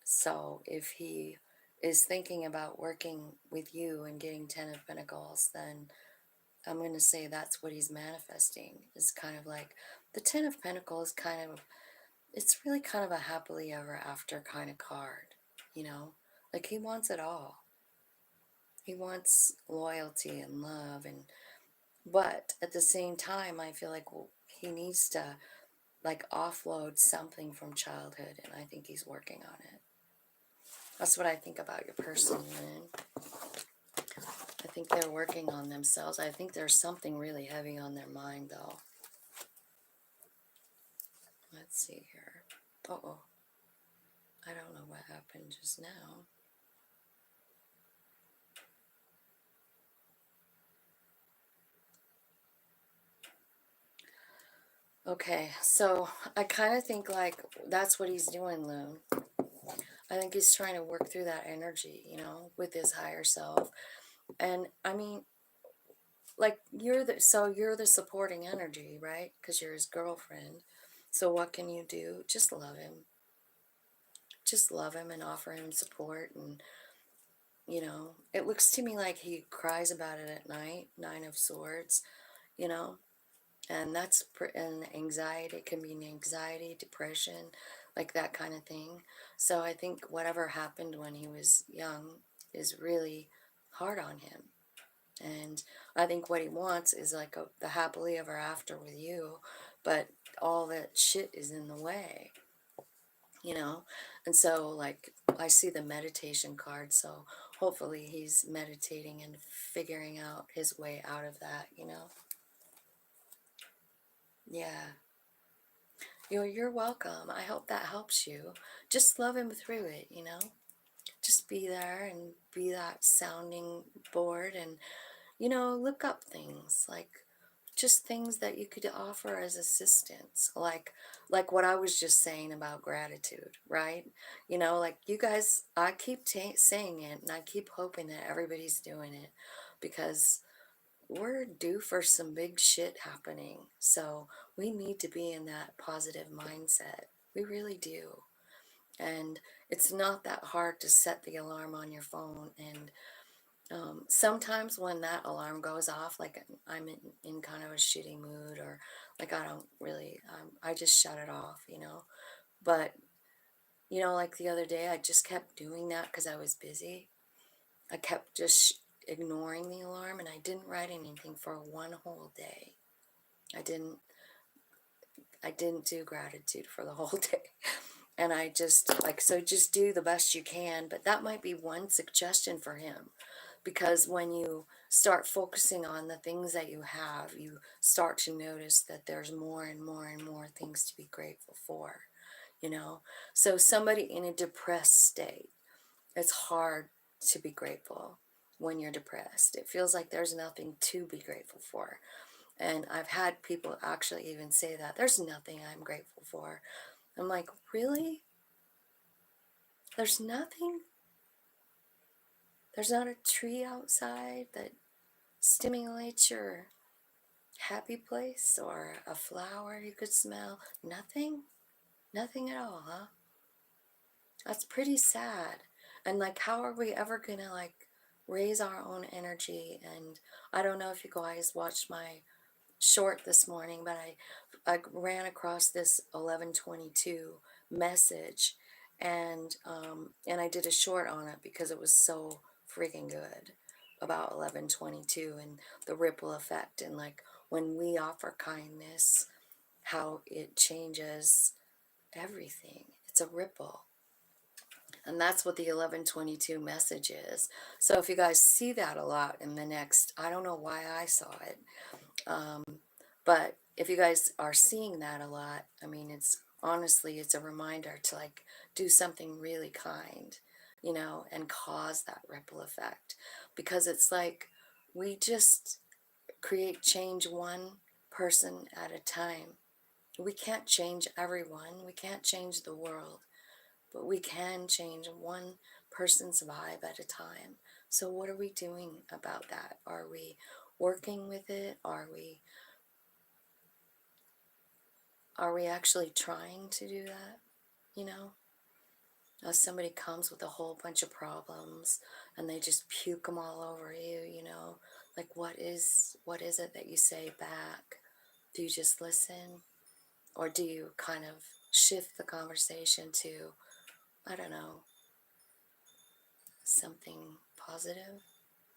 So if he is thinking about working with you and getting 10 of Pentacles, then I'm going to say that's what he's manifesting. It's kind of like the 10 of Pentacles kind of, it's really kind of a happily ever after kind of card, you know? Like he wants it all. He wants loyalty and love, and but at the same time I feel like he needs to like offload something from childhood, and I think he's working on it. That's what I think about your person, Lynn. I think they're working on themselves. I think there's something really heavy on their mind, though. Let's see here. Uh-oh. I don't know what happened just now. Okay, so I kind of think like that's what he's doing, Loon. I think he's trying to work through that energy, you know, with his higher self. And I mean, like you're the supporting energy, right? Because you're his girlfriend. So what can you do? Just love him. Just love him and offer him support. And you know, it looks to me like he cries about it at night. 9 of Swords, you know. And that's an anxiety. It can be an anxiety, depression, like that kind of thing. So I think whatever happened when he was young is really hard on him. And I think what he wants is like the happily ever after with you, but all that shit is in the way, you know. And so like I see the meditation card, so hopefully he's meditating and figuring out his way out of that, you know. Yeah. You're welcome. I hope that helps you. Just love him through it, you know. Just be there and be that sounding board, and you know, look up things like just things that you could offer as assistance, like what I was just saying about gratitude, right? You know, like you guys, I keep saying it, and I keep hoping that everybody's doing it, because we're due for some big shit happening. So we need to be in that positive mindset. We really do. And it's not that hard to set the alarm on your phone. And sometimes when that alarm goes off, like I'm in kind of a shitty mood, or like I don't really, I just shut it off, you know. But, you know, like the other day, I just kept doing that because I was busy. I kept just ignoring the alarm, and I didn't write anything for one whole day. I didn't do gratitude for the whole day. And I just like, so just do the best you can. But that might be one suggestion for him, because when you start focusing on the things that you have, you start to notice that there's more and more and more things to be grateful for, you know? So somebody in a depressed state, it's hard to be grateful when you're depressed. It feels like there's nothing to be grateful for. And I've had people actually even say that there's nothing I'm grateful for. I'm like, really? There's nothing? There's not a tree outside that stimulates your happy place, or a flower you could smell? Nothing? Nothing at all, huh? That's pretty sad. And like, how are we ever gonna like raise our own energy? And I don't know if you guys watched my short this morning, but I ran across this 1122 message, and I did a short on it because it was so freaking good, about 1122 and the ripple effect, and like when we offer kindness, how it changes everything. It's a ripple. And that's what the 1122 message is. So if you guys see that a lot in the next, I don't know why I saw it, but if you guys are seeing that a lot, I mean, it's honestly, it's a reminder to like do something really kind, you know, and cause that ripple effect. Because it's like we just create change one person at a time. We can't change everyone, we can't change the world, but we can change one person's vibe at a time. So what are we doing about that? Are we working with it? Are we actually trying to do that? You know, as somebody comes with a whole bunch of problems and they just puke them all over you, you know, like what is it that you say back? Do you just listen, or do you kind of shift the conversation to, I don't know, something positive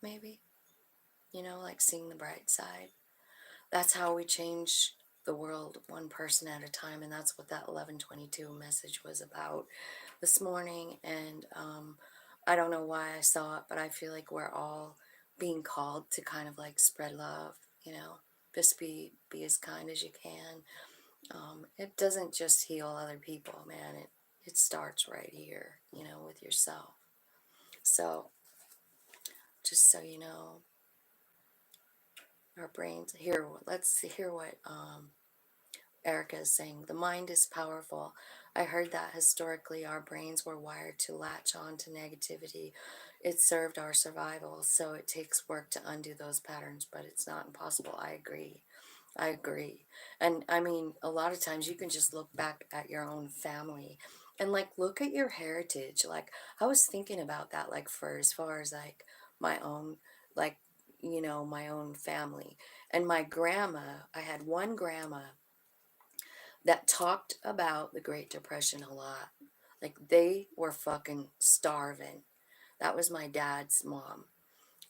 maybe? You know, like seeing the bright side. That's how we change the world one person at a time, and that's what that 1122 message was about this morning. And I don't know why I saw it, but I feel like we're all being called to kind of like spread love, you know, just be as kind as you can. It doesn't just heal other people, man. It starts right here, you know, with yourself. So just so you know, our brains here, let's hear what Erica is saying. The mind is powerful. I heard that historically our brains were wired to latch on to negativity. It served our survival, so it takes work to undo those patterns, but it's not impossible. I agree. I agree. And I mean, a lot of times you can just look back at your own family and like look at your heritage. Like I was thinking about that, like for as far as like my own, like, you know, my own family. And my grandma, I had one grandma that talked about the Great Depression a lot. Like they were fucking starving. That was my dad's mom.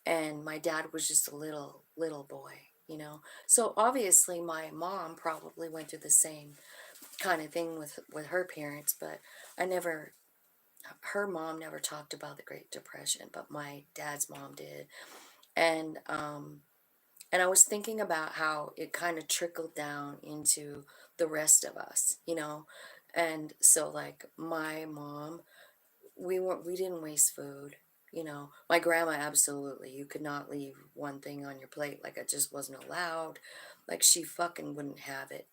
And my dad was just a little boy, you know. So obviously my mom probably went through the same kind of thing with her parents, but I never, her mom never talked about the Great Depression, but my dad's mom did. And I was thinking about how it kind of trickled down into the rest of us, you know. And so like my mom, we didn't waste food, you know. My grandma, absolutely, you could not leave one thing on your plate, like it just wasn't allowed. Like she fucking wouldn't have it.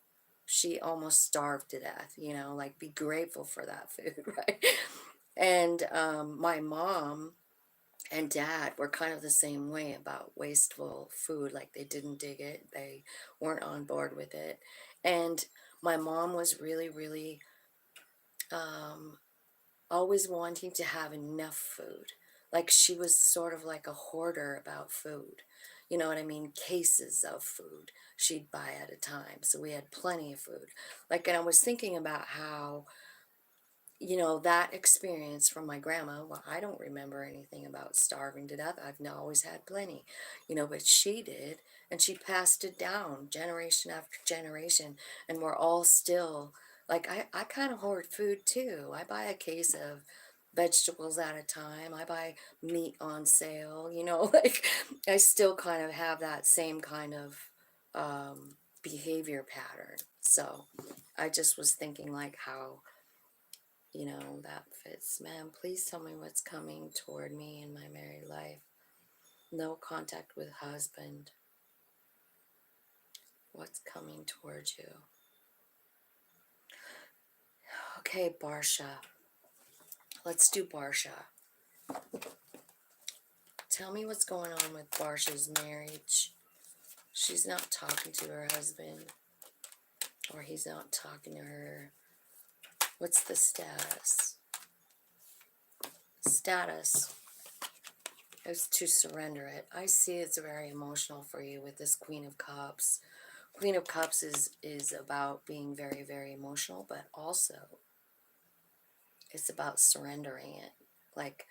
She almost starved to death, you know, like be grateful for that food, right? And my mom and dad were kind of the same way about wasteful food. Like they didn't dig it, they weren't on board with it. And my mom was really um, always wanting to have enough food. Like she was sort of like a hoarder about food. You know what I mean? Cases of food she'd buy at a time. So we had plenty of food. Like, and I was thinking about how you know, that experience from my grandma, well, I don't remember anything about starving to death. I've not always had plenty, you know, but she did, and she passed it down generation after generation, and we're all still, like, I kind of hoard food too. I buy a case of vegetables at a time. I buy meat on sale, you know, like, I still kind of have that same kind of behavior pattern. So I just was thinking, like, how, you know, that fits. Man, please tell me what's coming toward me in my married life. No contact with husband. What's coming towards you? Okay, Barsha. Let's do Barsha. Tell me what's going on with Barsha's marriage. She's not talking to her husband, or he's not talking to her. What's the status? Status is to surrender it. I see it's very emotional for you with this Queen of Cups. Queen of Cups is about being very, very emotional, but also it's about surrendering it. Like,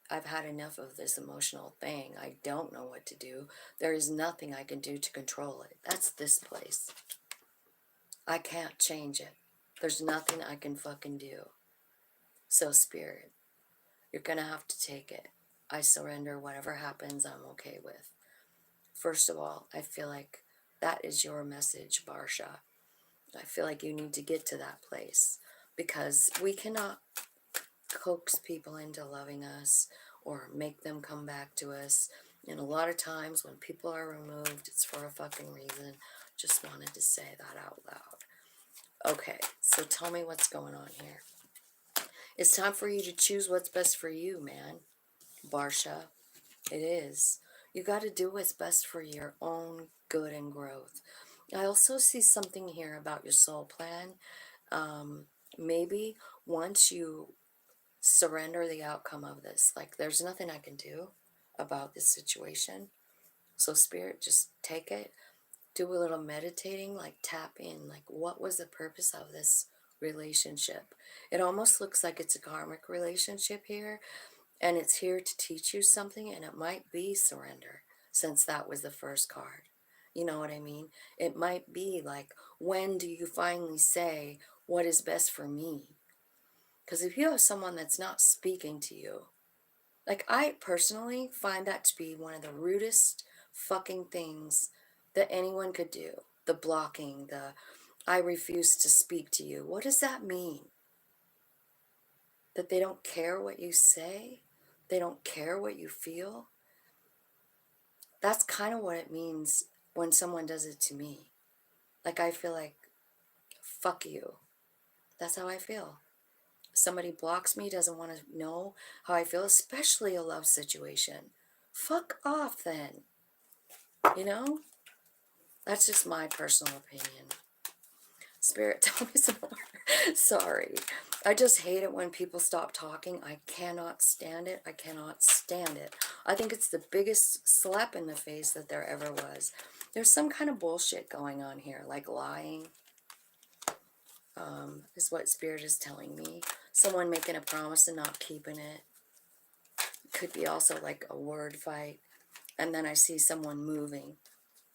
I've had enough of this emotional thing. I don't know what to do. There is nothing I can do to control it. That's this place. I can't change it. There's nothing I can fucking do. So, Spirit, you're going to have to take it. I surrender. Whatever happens, I'm okay with. First of all, I feel like that is your message, Barsha. I feel like you need to get to that place, because we cannot coax people into loving us or make them come back to us. And a lot of times when people are removed, it's for a fucking reason. Just wanted to say that out loud. Okay, so tell me what's going on here. It's time for you to choose what's best for you, man. Barsha, it is. You got to do what's best for your own good and growth. I also see something here about your soul plan. Maybe once you surrender the outcome of this, like, there's nothing I can do about this situation. So, Spirit, just take it, do a little meditating, like, tap in, like, what was the purpose of this relationship? It almost looks like it's a karmic relationship here, and it's here to teach you something, and it might be surrender, since that was the first card. You know what I mean? It might be like, when do you finally say what is best for me? Because if you have someone that's not speaking to you, like, I personally find that to be one of the rudest fucking things that anyone could do. The blocking, the I refuse to speak to you. What does that mean? That they don't care what you say? They don't care what you feel? That's kind of what it means when someone does it to me. Like, I feel like, fuck you. That's how I feel. Somebody blocks me, doesn't want to know how I feel, especially a love situation. Fuck off then. You know? That's just my personal opinion. Spirit, tell me some more. Sorry. I just hate it when people stop talking. I cannot stand it. I cannot stand it. I think it's the biggest slap in the face that there ever was. There's some kind of bullshit going on here, like lying, is what Spirit is telling me. Someone making a promise and not keeping it. Could be also like a word fight. And then I see someone moving,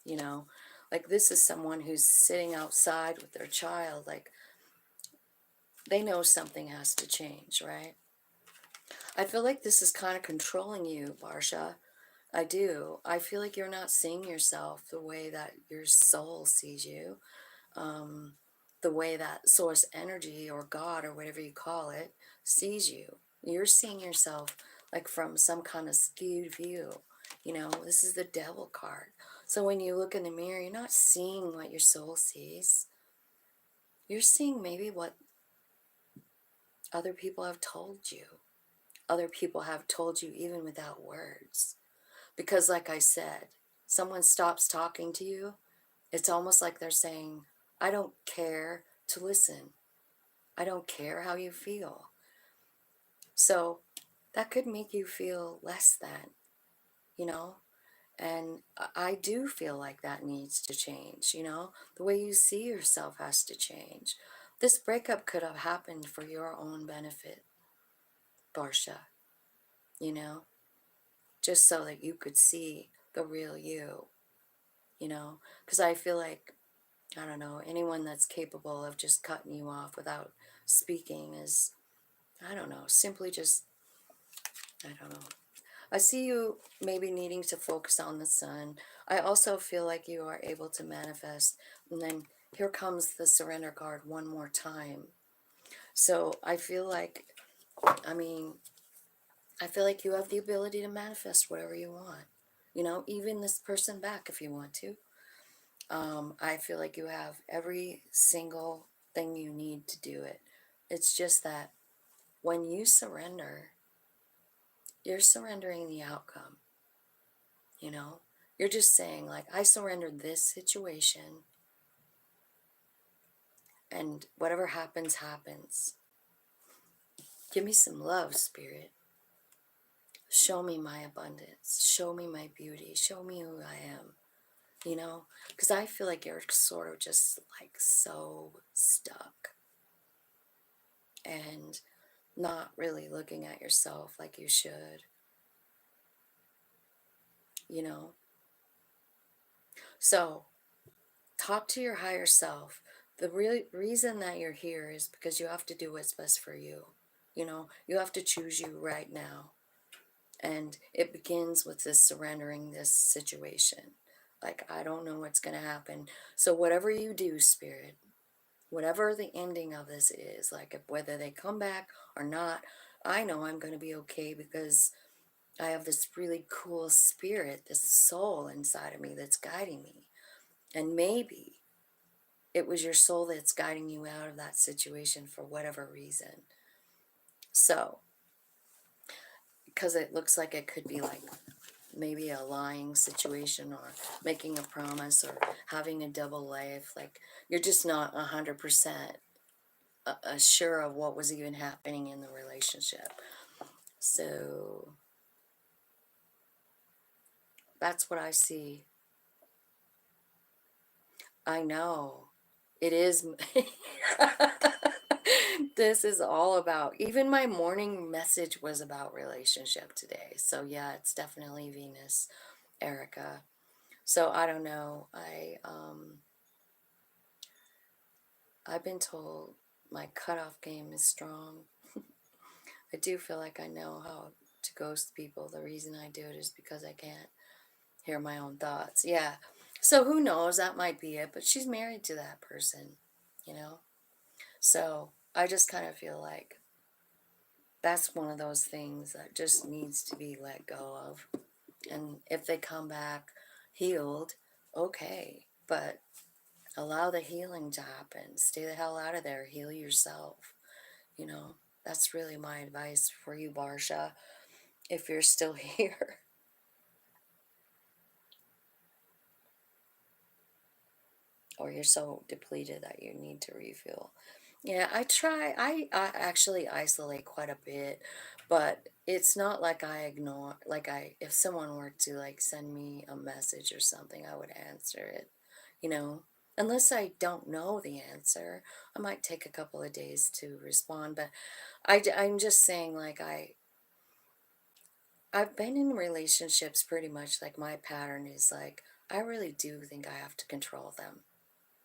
you know. Like, this is someone who's sitting outside with their child. Like, they know something has to change, right? I feel like this is kind of controlling you, Barsha. I do. I feel like you're not seeing yourself the way that your soul sees you, the way that source energy or God or whatever you call it sees you. You're seeing yourself like from some kind of skewed view. You know, this is the devil card. So when you look in the mirror, you're not seeing what your soul sees. You're seeing maybe what other people have told you. Other people have told you even without words. Because like I said, someone stops talking to you, it's almost like they're saying, I don't care to listen. I don't care how you feel. So that could make you feel less than, you know? And I do feel like that needs to change, you know? The way you see yourself has to change. This breakup could have happened for your own benefit, Barsha, you know, just so that you could see the real you, you know, because I feel like, I don't know, anyone that's capable of just cutting you off without speaking is, I don't know, simply just, I don't know. I see you maybe needing to focus on the sun. I also feel like you are able to manifest. And then here comes the surrender card one more time. So I feel like, I mean, I feel like you have the ability to manifest whatever you want. You know, even this person back if you want to. I feel like you have every single thing you need to do it. It's just that when you surrender, you're surrendering the outcome, you know? You're just saying, like, I surrendered this situation, and whatever happens, happens. Give me some love, Spirit. Show me my abundance. Show me my beauty. Show me who I am, you know? Because I feel like you're sort of just, like, so stuck and not really looking at yourself like you should, you know? So, talk to your higher self. The real reason that you're here is because you have to do what's best for you. You know, you have to choose you right now. And it begins with this surrendering this situation. Like, I don't know what's going to happen. So, whatever you do, Spirit, whatever the ending of this is, like if, whether they come back or not, I know I'm going to be okay because I have this really cool spirit, this soul inside of me that's guiding me. And maybe it was your soul that's guiding you out of that situation for whatever reason. So, because it looks like it could be like maybe a lying situation or making a promise or having a double life. Like you're just not 100% sure of what was even happening in the relationship. So that's what I see. I know. It is. This is all about, even my morning message was about relationship today. So yeah, it's definitely Venus, Erica. So I don't know. I've been told my cutoff game is strong. I do feel like I know how to ghost people. The reason I do it is because I can't hear my own thoughts. Yeah. So who knows? That might be it. But she's married to that person, you know? So I just kind of feel like that's one of those things that just needs to be let go of. And if they come back healed, okay. But allow the healing to happen. Stay the hell out of there. Heal yourself. You know, that's really my advice for you, Barsha, if you're still here. Or you're so depleted that you need to refuel. Yeah, I actually isolate quite a bit, but it's not like I ignore, like if someone were to like send me a message or something, I would answer it, you know, unless I don't know the answer. I might take a couple of days to respond, but I'm just saying, like, I've been in relationships pretty much like my pattern is like, I really do think I have to control them.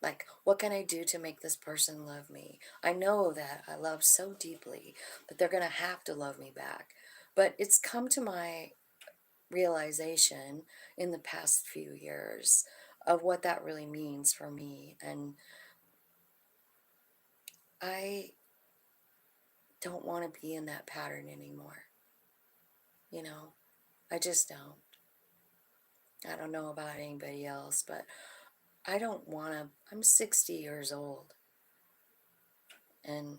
Like, what can I do to make this person love me? I know that I love so deeply that they're going to have to love me back. But it's come to my realization in the past few years of what that really means for me. And I don't want to be in that pattern anymore. You know, I just don't. I don't know about anybody else, but I don't want to. I'm 60 years old. And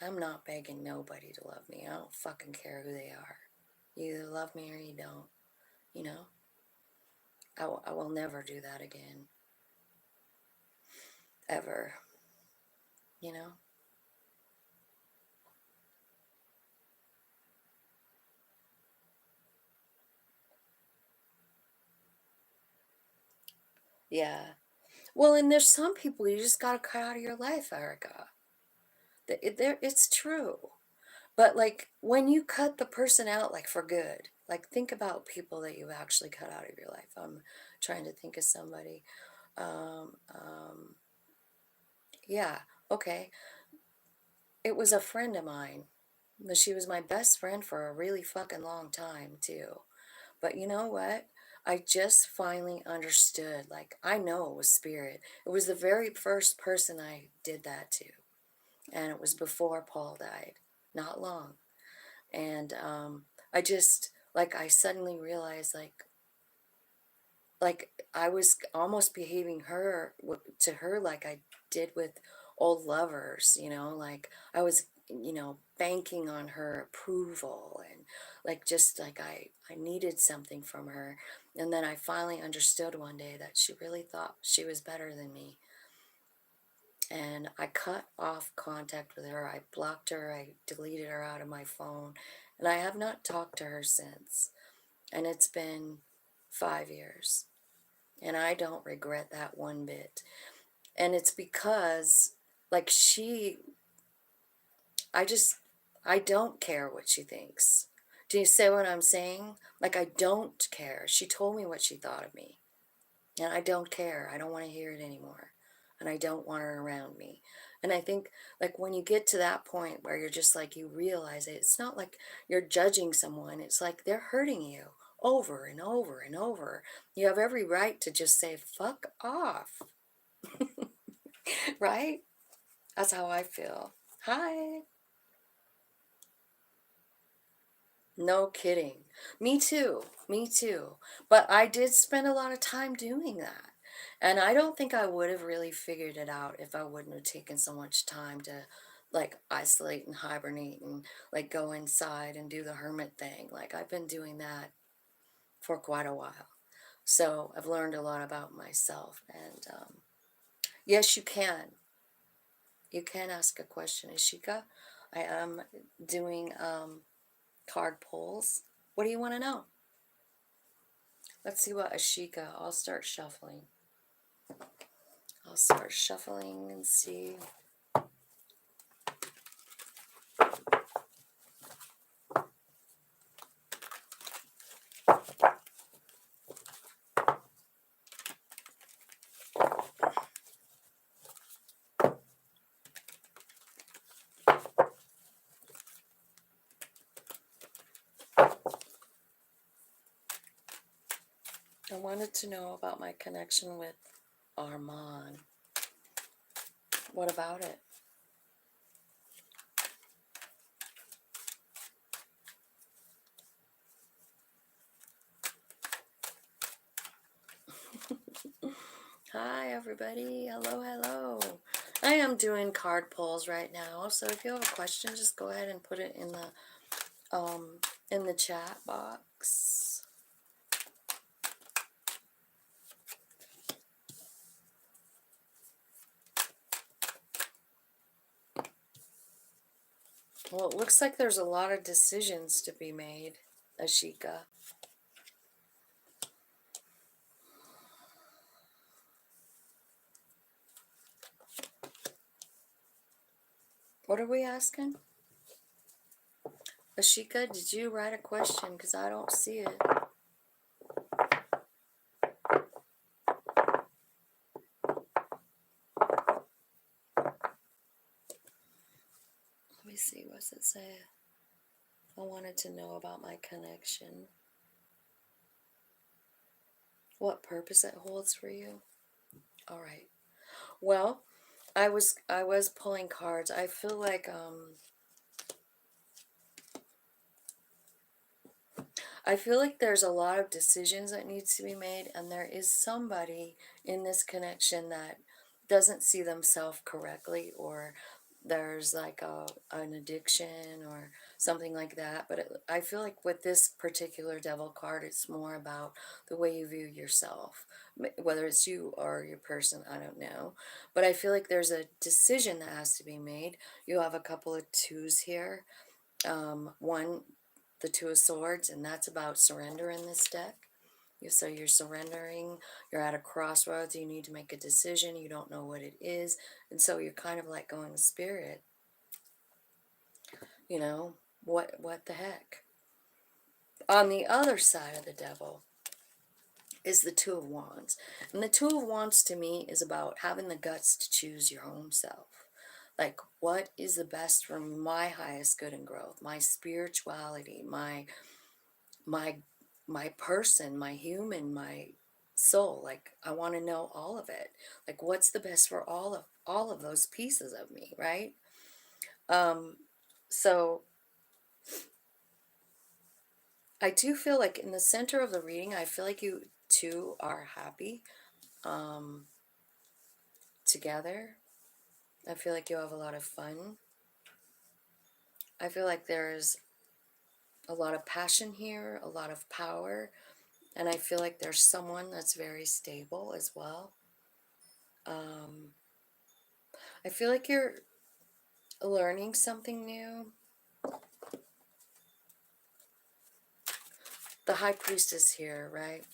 I'm not begging nobody to love me. I don't fucking care who they are. You either love me or you don't. You know? I will never do that again. Ever. You know? Yeah. Well, and there's some people you just got to cut out of your life, Erica. It's true. But like when you cut the person out, like for good, like think about people that you actually cut out of your life. I'm trying to think of somebody. Um, um, yeah, okay. It was a friend of mine. But she was my best friend for a really fucking long time, too. But you know what? I just finally understood. Like, I know it was spirit. It was the very first person I did that to. And it was before Paul died, not long. And I just, like, I suddenly realized, like I was almost behaving to her like I did with old lovers, like I was, banking on her approval, and like just like I needed something from her. And then I finally understood one day that she really thought she was better than me. And I cut off contact with her. I blocked her. I deleted her out of my phone. And I have not talked to her since. And it's been 5 years. And I don't regret that one bit. And it's because, like, I just, I don't care what she thinks. Do you say what I'm saying? Like, I don't care. She told me what she thought of me. And I don't care. I don't want to hear it anymore. And I don't want her around me. And I think, like, when you get to that point where you're just like, you realize it, it's not like you're judging someone. It's like they're hurting you over and over and over. You have every right to just say, fuck off. Right? That's how I feel. Hi. No kidding. Me too. Me too. But I did spend a lot of time doing that. And I don't think I would have really figured it out if I wouldn't have taken so much time to like isolate and hibernate and like go inside and do the hermit thing. Like I've been doing that for quite a while. So I've learned a lot about myself. And yes, you can. You can ask a question, Ishika. I am doing card pulls. What do you want to know? Let's see what Ashika. I'll start shuffling. I'll start shuffling and see. I wanted to know about my connection with Armand. What about it? Hi, everybody. Hello, hello. I am doing card pulls right now, so if you have a question, just go ahead and put it in the chat box. Well, it looks like there's a lot of decisions to be made, Ashika. What are we asking? Ashika, did you write a question? Because I don't see it. Let me see. What's it say? I wanted to know about my connection. What purpose it holds for you? All right. Well, I was pulling cards. I feel like there's a lot of decisions that needs to be made, and there is somebody in this connection that doesn't see themselves correctly, or there's like an addiction or something like that. But I feel like with this particular devil card, it's more about the way you view yourself, whether it's you or your person, I don't know. But I feel like there's a decision that has to be made. You have a couple of twos here. One, the Two of Swords, and that's about surrender in this deck. So you're surrendering, you're at a crossroads, you need to make a decision, you don't know what it is. And so you're kind of like going, Spirit, you know, what the heck? On the other side of the devil is the Two of Wands. And the Two of Wands to me is about having the guts to choose your own self. Like, what is the best for my highest good and growth, my spirituality, my my person, my human, my soul. Like, I want to know all of it. Like, what's the best for all of those pieces of me, right? Um, so I do feel like in the center of the reading, I feel like you two are happy um, together. I feel like you have a lot of fun. I feel like there's a lot of passion here, a lot of power, and I feel like there's someone that's very stable as well. Um, I feel like you're learning something new. The High Priestess here, right?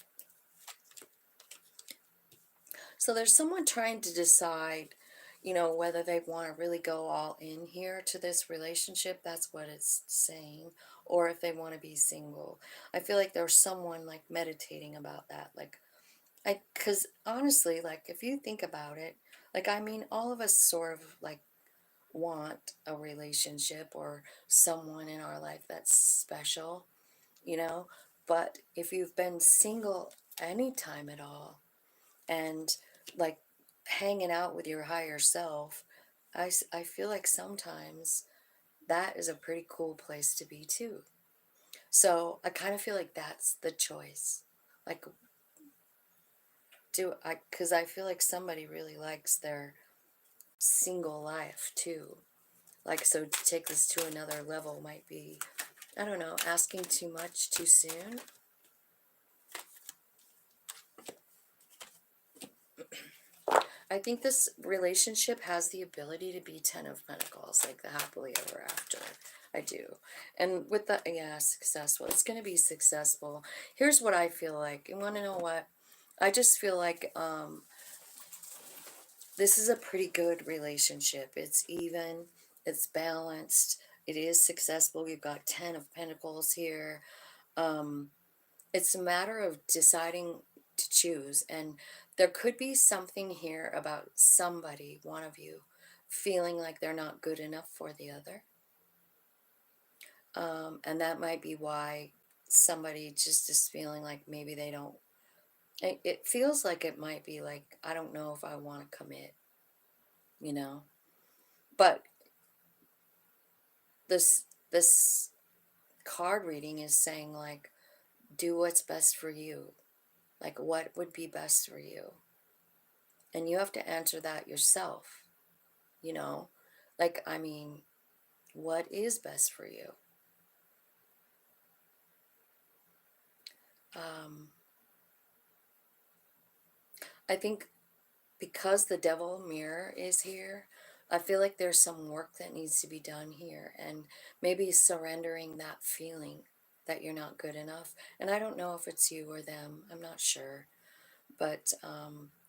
So there's someone trying to decide, whether they want to really go all in here to this relationship. That's what it's saying. Or if they want to be single. I feel like there's someone like meditating about that. Like, because honestly, like if you think about it, like, I mean, all of us sort of like want a relationship or someone in our life that's special, you know? But if you've been single any time at all and like hanging out with your higher self, I feel like sometimes that is a pretty cool place to be too. So I kind of feel like that's the choice. Like, because I feel like somebody really likes their single life too. Like, so to take this to another level might be, I don't know, asking too much too soon. I think this relationship has the ability to be Ten of Pentacles, like the happily ever after. I do. And with the, yeah, successful. It's going to be successful. Here's what I feel like. You want to know what? I just feel like this is a pretty good relationship. It's even, it's balanced, it is successful. You've got 10 of Pentacles here. Um, it's a matter of deciding to choose. And there could be something here about somebody, one of you, feeling like they're not good enough for the other. And that might be why somebody just is feeling like maybe they don't. It feels like it might be like, I don't know if I want to commit, you know? But this card reading is saying, like, do what's best for you. Like, what would be best for you? And you have to answer that yourself, you know? Like, I mean, what is best for you? Um, I think because the devil mirror is here, I feel like there's some work that needs to be done here, and maybe surrendering that feeling that you're not good enough. And I don't know if it's you or them, I'm not sure, but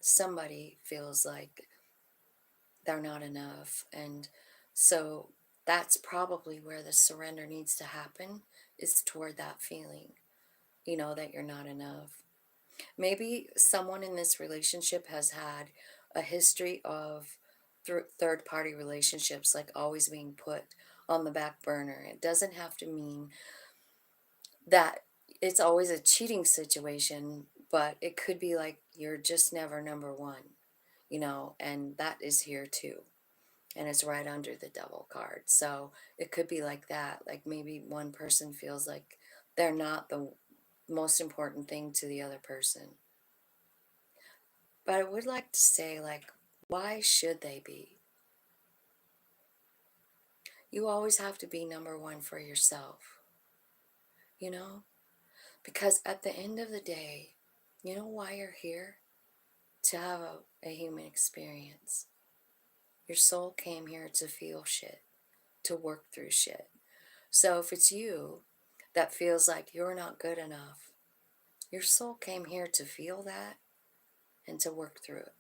somebody feels like they're not enough. And so that's probably where the surrender needs to happen, is toward that feeling, that you're not enough. Maybe someone in this relationship has had a history of third party relationships, like always being put on the back burner. It doesn't have to mean that it's always a cheating situation, but it could be like you're just never number one, and that is here too. And it's right under the devil card. So it could be like that. Like maybe one person feels like they're not the most important thing to the other person. But I would like to say, like, why should they be? You always have to be number one for yourself, you know? Because at the end of the day, you know why you're here? To have a human experience. Your soul came here to feel shit, to work through shit. So if it's you that feels like you're not good enough, Your soul came here to feel that and to work through it,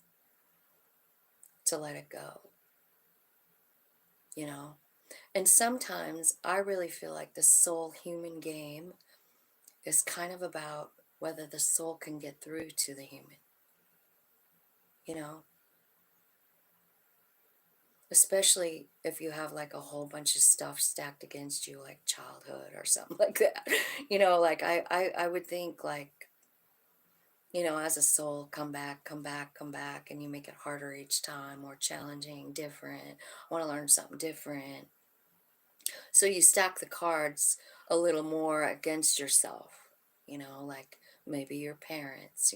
to let it go, you know? And sometimes I really feel like the soul human game is kind of about whether the soul can get through to the human, you know? Especially if you have like a whole bunch of stuff stacked against you, like childhood or something like that. Like I would think like, as a soul, come back, come back, come back, and you make it harder each time, more challenging, different. I want to learn something different. So you stack the cards a little more against yourself, like maybe your parents,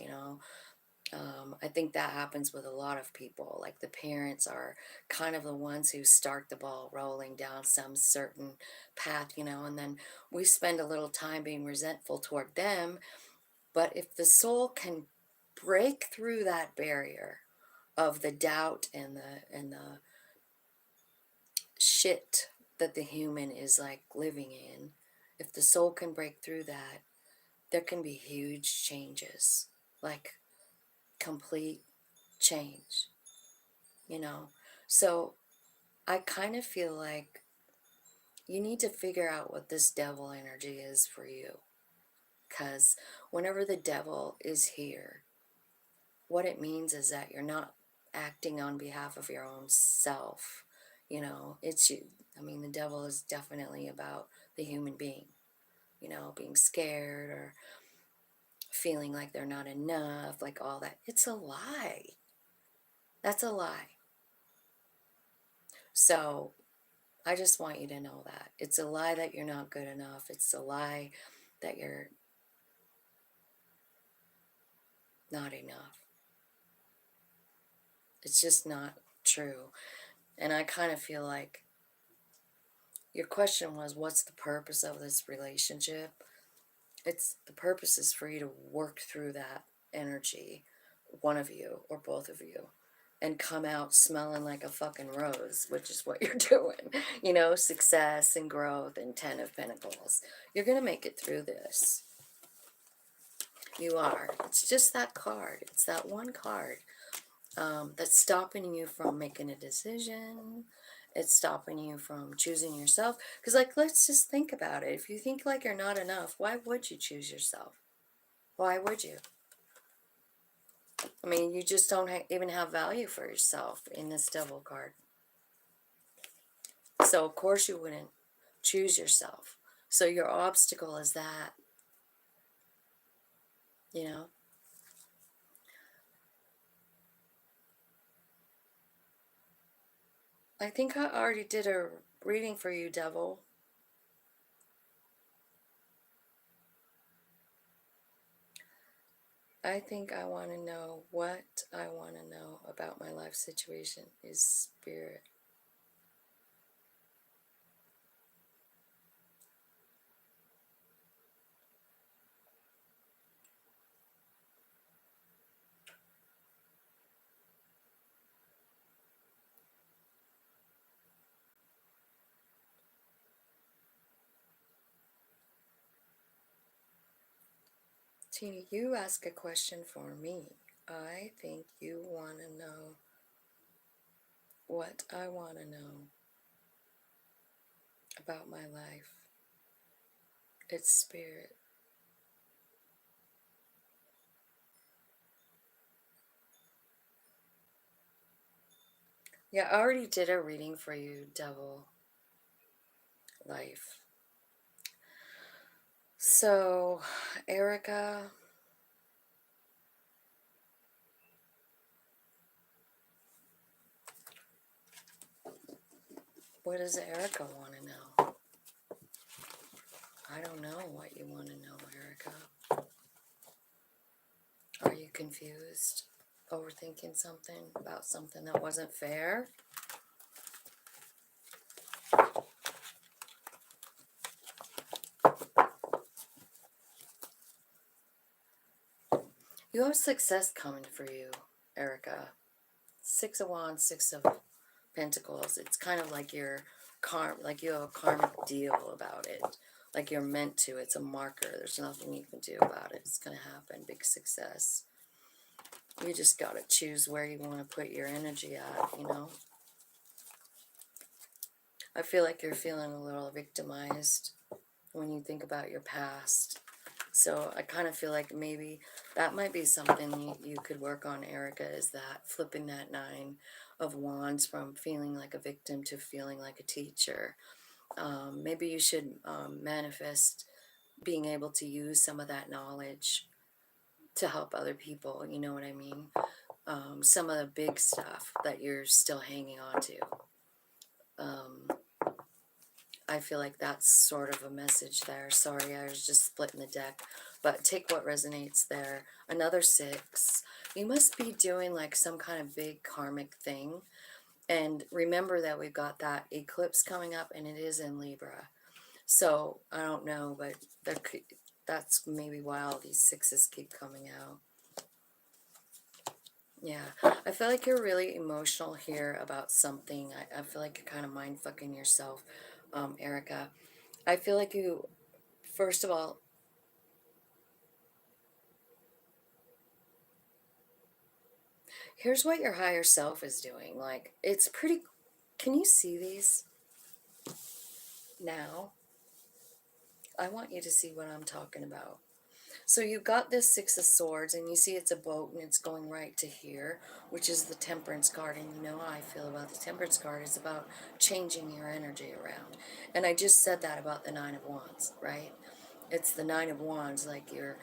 I think that happens with a lot of people. Like the parents are kind of the ones who start the ball rolling down some certain path, and then we spend a little time being resentful toward them. But if the soul can break through that barrier of the doubt and the shit that the human is like living in, if the soul can break through that, there can be huge changes, like complete change, you know? So I kind of feel like you need to figure out what this devil energy is for you. Because whenever the devil is here, what it means is that you're not acting on behalf of your own self. It's you. I mean, the devil is definitely about the human being, being scared or feeling like they're not enough, like all that. It's a lie. That's a lie. So I just want you to know that. It's a lie that you're not good enough. It's a lie that you're not enough. It's just not true. And I kind of feel like your question was, what's the purpose of this relationship? The purpose is for you to work through that energy, one of you or both of you, and come out smelling like a fucking rose, which is what you're doing. Success and growth and 10 of Pentacles. You're going to make it through this. You are. It's just that card. It's that one card that's stopping you from making a decision. It's stopping you from choosing yourself. Because, let's just think about it. If you think like you're not enough, why would you choose yourself? Why would you? I mean, you just don't even have value for yourself in this devil card. So, of course, you wouldn't choose yourself. So, your obstacle is that, you know. I think I already did a reading for you, devil. I think I want to know what I want to know about my life situation is spirit. Tina, you ask a question for me. I think you want to know what I want to know about my life. It's spirit. Yeah, I already did a reading for you, devil life. So, Erica, what does Erica want to know? I don't know what you want to know, Erica. Are you confused? Overthinking something about something that wasn't fair? You have success coming for you, Erica. 6 of Wands, 6 of Pentacles. It's kind of like your like you have a karmic deal about it. Like you're meant to. It's a marker. There's nothing you can do about it. It's going to happen. Big success. You just got to choose where you want to put your energy at, you know. I feel like you're feeling a little victimized when you think about your past. So I kind of feel like maybe that might be something you could work on, Erica, is that flipping that 9 of Wands from feeling like a victim to feeling like a teacher. Maybe you should manifest being able to use some of that knowledge to help other people, you know what I mean? Some of the big stuff that you're still hanging on to. I feel like that's sort of a message there. Sorry, I was just splitting the deck. But take what resonates there. Another 6. You must be doing like some kind of big karmic thing. And remember that we've got that eclipse coming up, and it is in Libra. So, I don't know, but that's maybe why all these 6s keep coming out. Yeah, I feel like you're really emotional here about something. I feel like you're kind of mind-fucking yourself, Erica. I feel like you, first of all, here's what your higher self is doing. Like, it's pretty, can you see these now? I want you to see what I'm talking about. So you've got this 6 of Swords, and you see it's a boat, and it's going right to here, which is the Temperance card. And you know how I feel about the Temperance card. It's about changing your energy around. And I just said that about the 9 of Wands, right? It's the 9 of Wands, like you're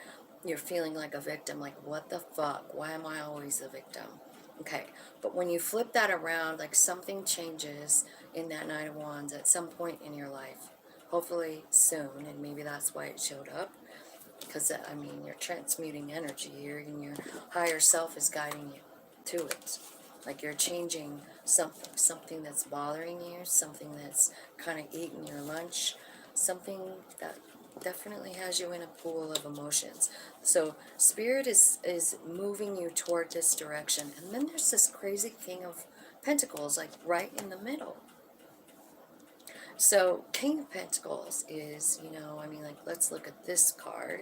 feeling like a victim, like what the fuck? Why am I always a victim? Okay, but when you flip that around, like something changes in that 9 of Wands at some point in your life. Hopefully soon, and maybe that's why it showed up. Because, I mean, you're transmuting energy here, and your higher self is guiding you to it. Like you're changing something that's bothering you, something that's kind of eating your lunch, something that definitely has you in a pool of emotions. So Spirit is moving you toward this direction. And then there's this crazy King of Pentacles, like right in the middle. So King of Pentacles is, you know, I mean, like, let's look at this card.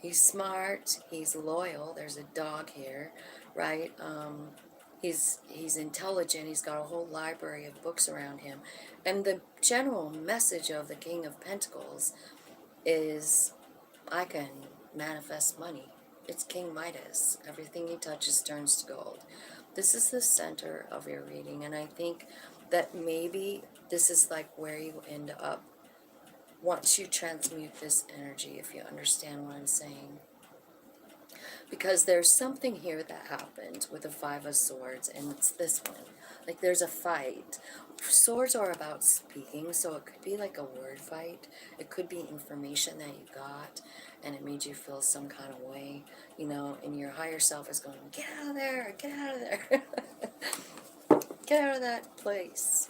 He's smart, he's loyal, there's a dog here, right? He's intelligent, he's got a whole library of books around him. And the general message of the King of Pentacles is, I can manifest money. It's King Midas. Everything he touches turns to gold. This is the center of your reading, and I think that maybe this is like where you end up once you transmute this energy, if you understand what I'm saying. Because there's something here that happened with the 5 of Swords, and it's this one. Like there's a fight. Swords are about speaking, so it could be like a word fight. It could be information that you got, and it made you feel some kind of way, you know, and your higher self is going, get out of there, get out of there. Get out of that place.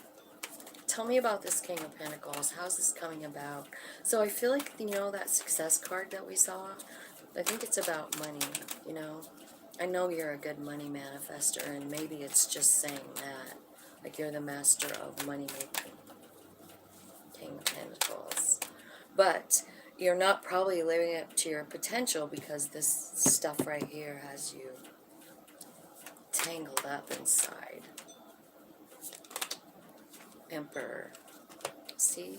Tell me about this King of Pentacles. How's this coming about? So I feel like, you know, that success card that we saw, I think it's about money, you know. I know you're a good money manifester, and maybe it's just saying that. Like you're the master of money making. King of Pentacles. But you're not probably living up to your potential because this stuff right here has you tangled up inside. Emperor. See?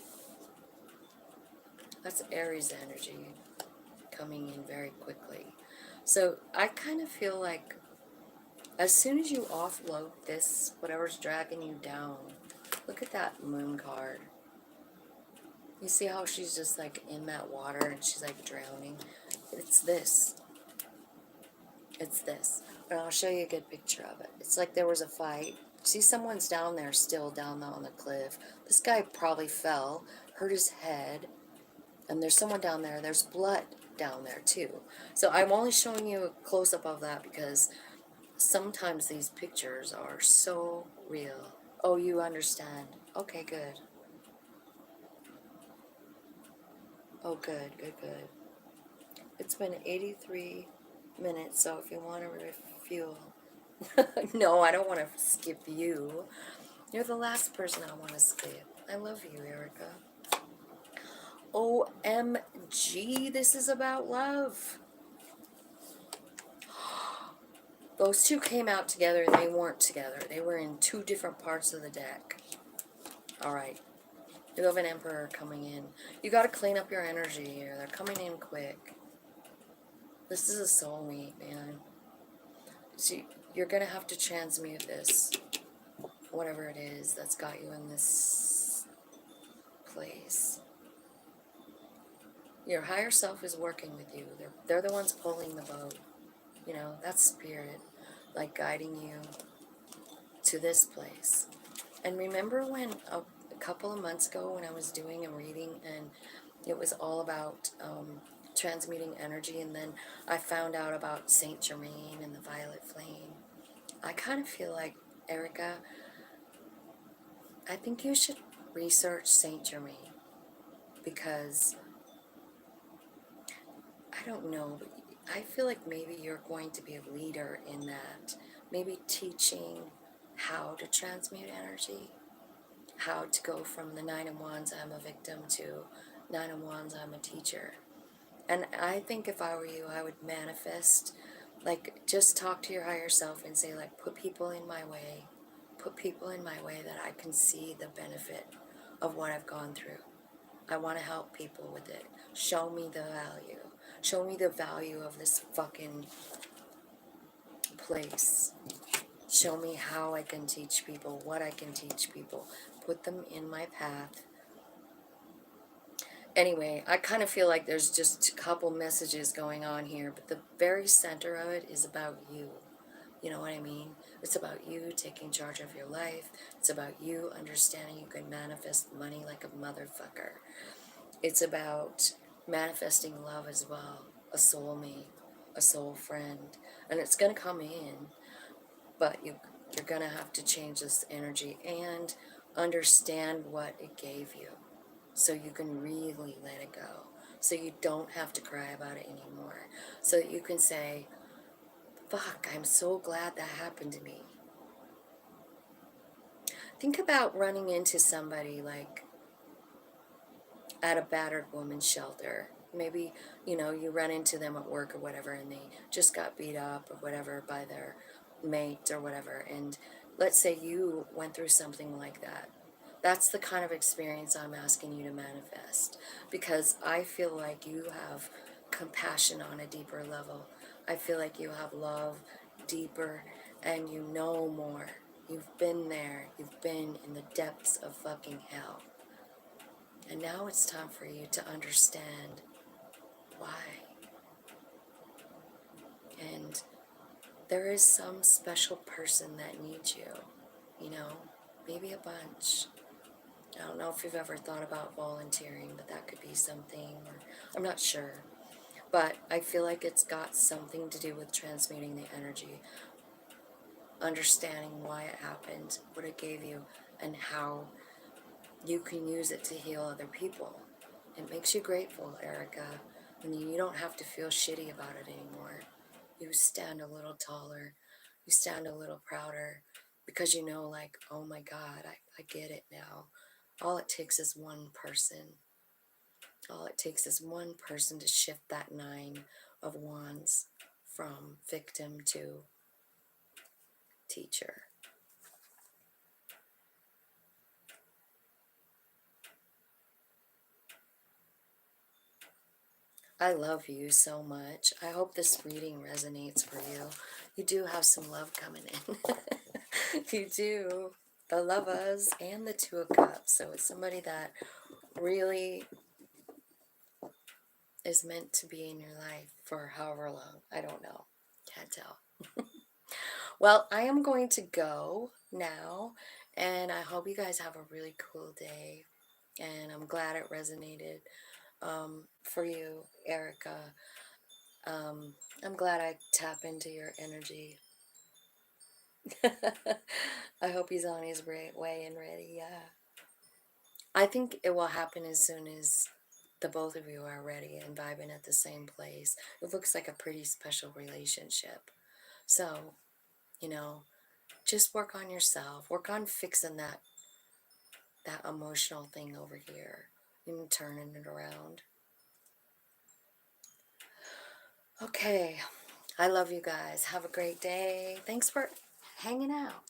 That's Aries energy coming in very quickly. So I kind of feel like as soon as you offload this, whatever's dragging you down, look at that moon card. You see how she's just like in that water and she's like drowning? It's this. It's this. And I'll show you a good picture of it. It's like there was a fight. See, someone's down there still down on the cliff. This guy probably fell, hurt his head, and there's someone down there. There's blood down there too. So I'm only showing you a close-up of that because sometimes these pictures are so real. Oh, you understand. Okay, good. Oh, good, good, good. It's been 83 minutes, so if you want to refuel. No, I don't want to skip you. You're the last person I want to skip. I love you, Erica. OMG, this is about love. Those two came out together and they weren't together. They were in two different parts of the deck. Alright. You have an Emperor coming in. You got to clean up your energy here. They're coming in quick. This is a soulmate, man. See, you're going to have to transmute this. Whatever it is that's got you in this place. Your higher self is working with you. They're the ones pulling the boat. You know, that's spirit, like guiding you to this place. And remember when a couple of months ago when I was doing a reading and it was all about transmuting energy, and then I found out about Saint Germain and the violet flame. I kind of feel like, Erica, I think you should research Saint Germain, because I don't know, but I feel like maybe you're going to be a leader in that. Maybe teaching how to transmute energy, how to go from the Nine of Wands, I'm a victim, to Nine of Wands, I'm a teacher. And I think if I were you, I would manifest, like, just talk to your higher self and say, like, put people in my way. Put people in my way that I can see the benefit of what I've gone through. I want to help people with it. Show me the value. Show me the value of this fucking place. Show me how I can teach people, what I can teach people. Put them in my path. Anyway, I kind of feel like there's just a couple messages going on here, but the very center of it is about you. You know what I mean? It's about you taking charge of your life. It's about you understanding you can manifest money like a motherfucker. It's about manifesting love as well, a soulmate, a soul friend. And it's going to come in, but you're going to have to change this energy and understand what it gave you, so you can really let it go, so you don't have to cry about it anymore, so that you can say, fuck, I'm so glad that happened to me. Think about running into somebody like at a battered woman's shelter. Maybe, you know, you run into them at work or whatever, and they just got beat up or whatever by their mate or whatever, and let's say you went through something like that. That's the kind of experience I'm asking you to manifest, because I feel like you have compassion on a deeper level. I feel like you have love deeper, and you know more. You've been there. You've been in the depths of fucking hell. And now it's time for you to understand why. And there is some special person that needs you, you know, maybe a bunch. I don't know if you've ever thought about volunteering, but that could be something, or I'm not sure. But I feel like it's got something to do with transmuting the energy, understanding why it happened, what it gave you, and how you can use it to heal other people. It makes you grateful, Erica, and you don't have to feel shitty about it anymore. You stand a little taller, you stand a little prouder, because you know, like, oh my God, I get it now. All it takes is one person. All it takes is one person to shift that Nine of Wands from victim to teacher. I love you so much. I hope this reading resonates for you. You do have some love coming in. You do. The Lovers and the Two of Cups. So it's somebody that really is meant to be in your life for however long. I don't know. Can't tell. Well, I am going to go now, and I hope you guys have a really cool day. And I'm glad it resonated for you, Erica. I'm glad I tap into your energy. I hope he's on his way and ready. Yeah. I think it will happen as soon as the both of you are ready and vibing at the same place. It looks like a pretty special relationship. So, you know, just work on yourself. Work on fixing that emotional thing over here. even turning it around. Okay, I love you guys. Have a great day. Thanks for hanging out.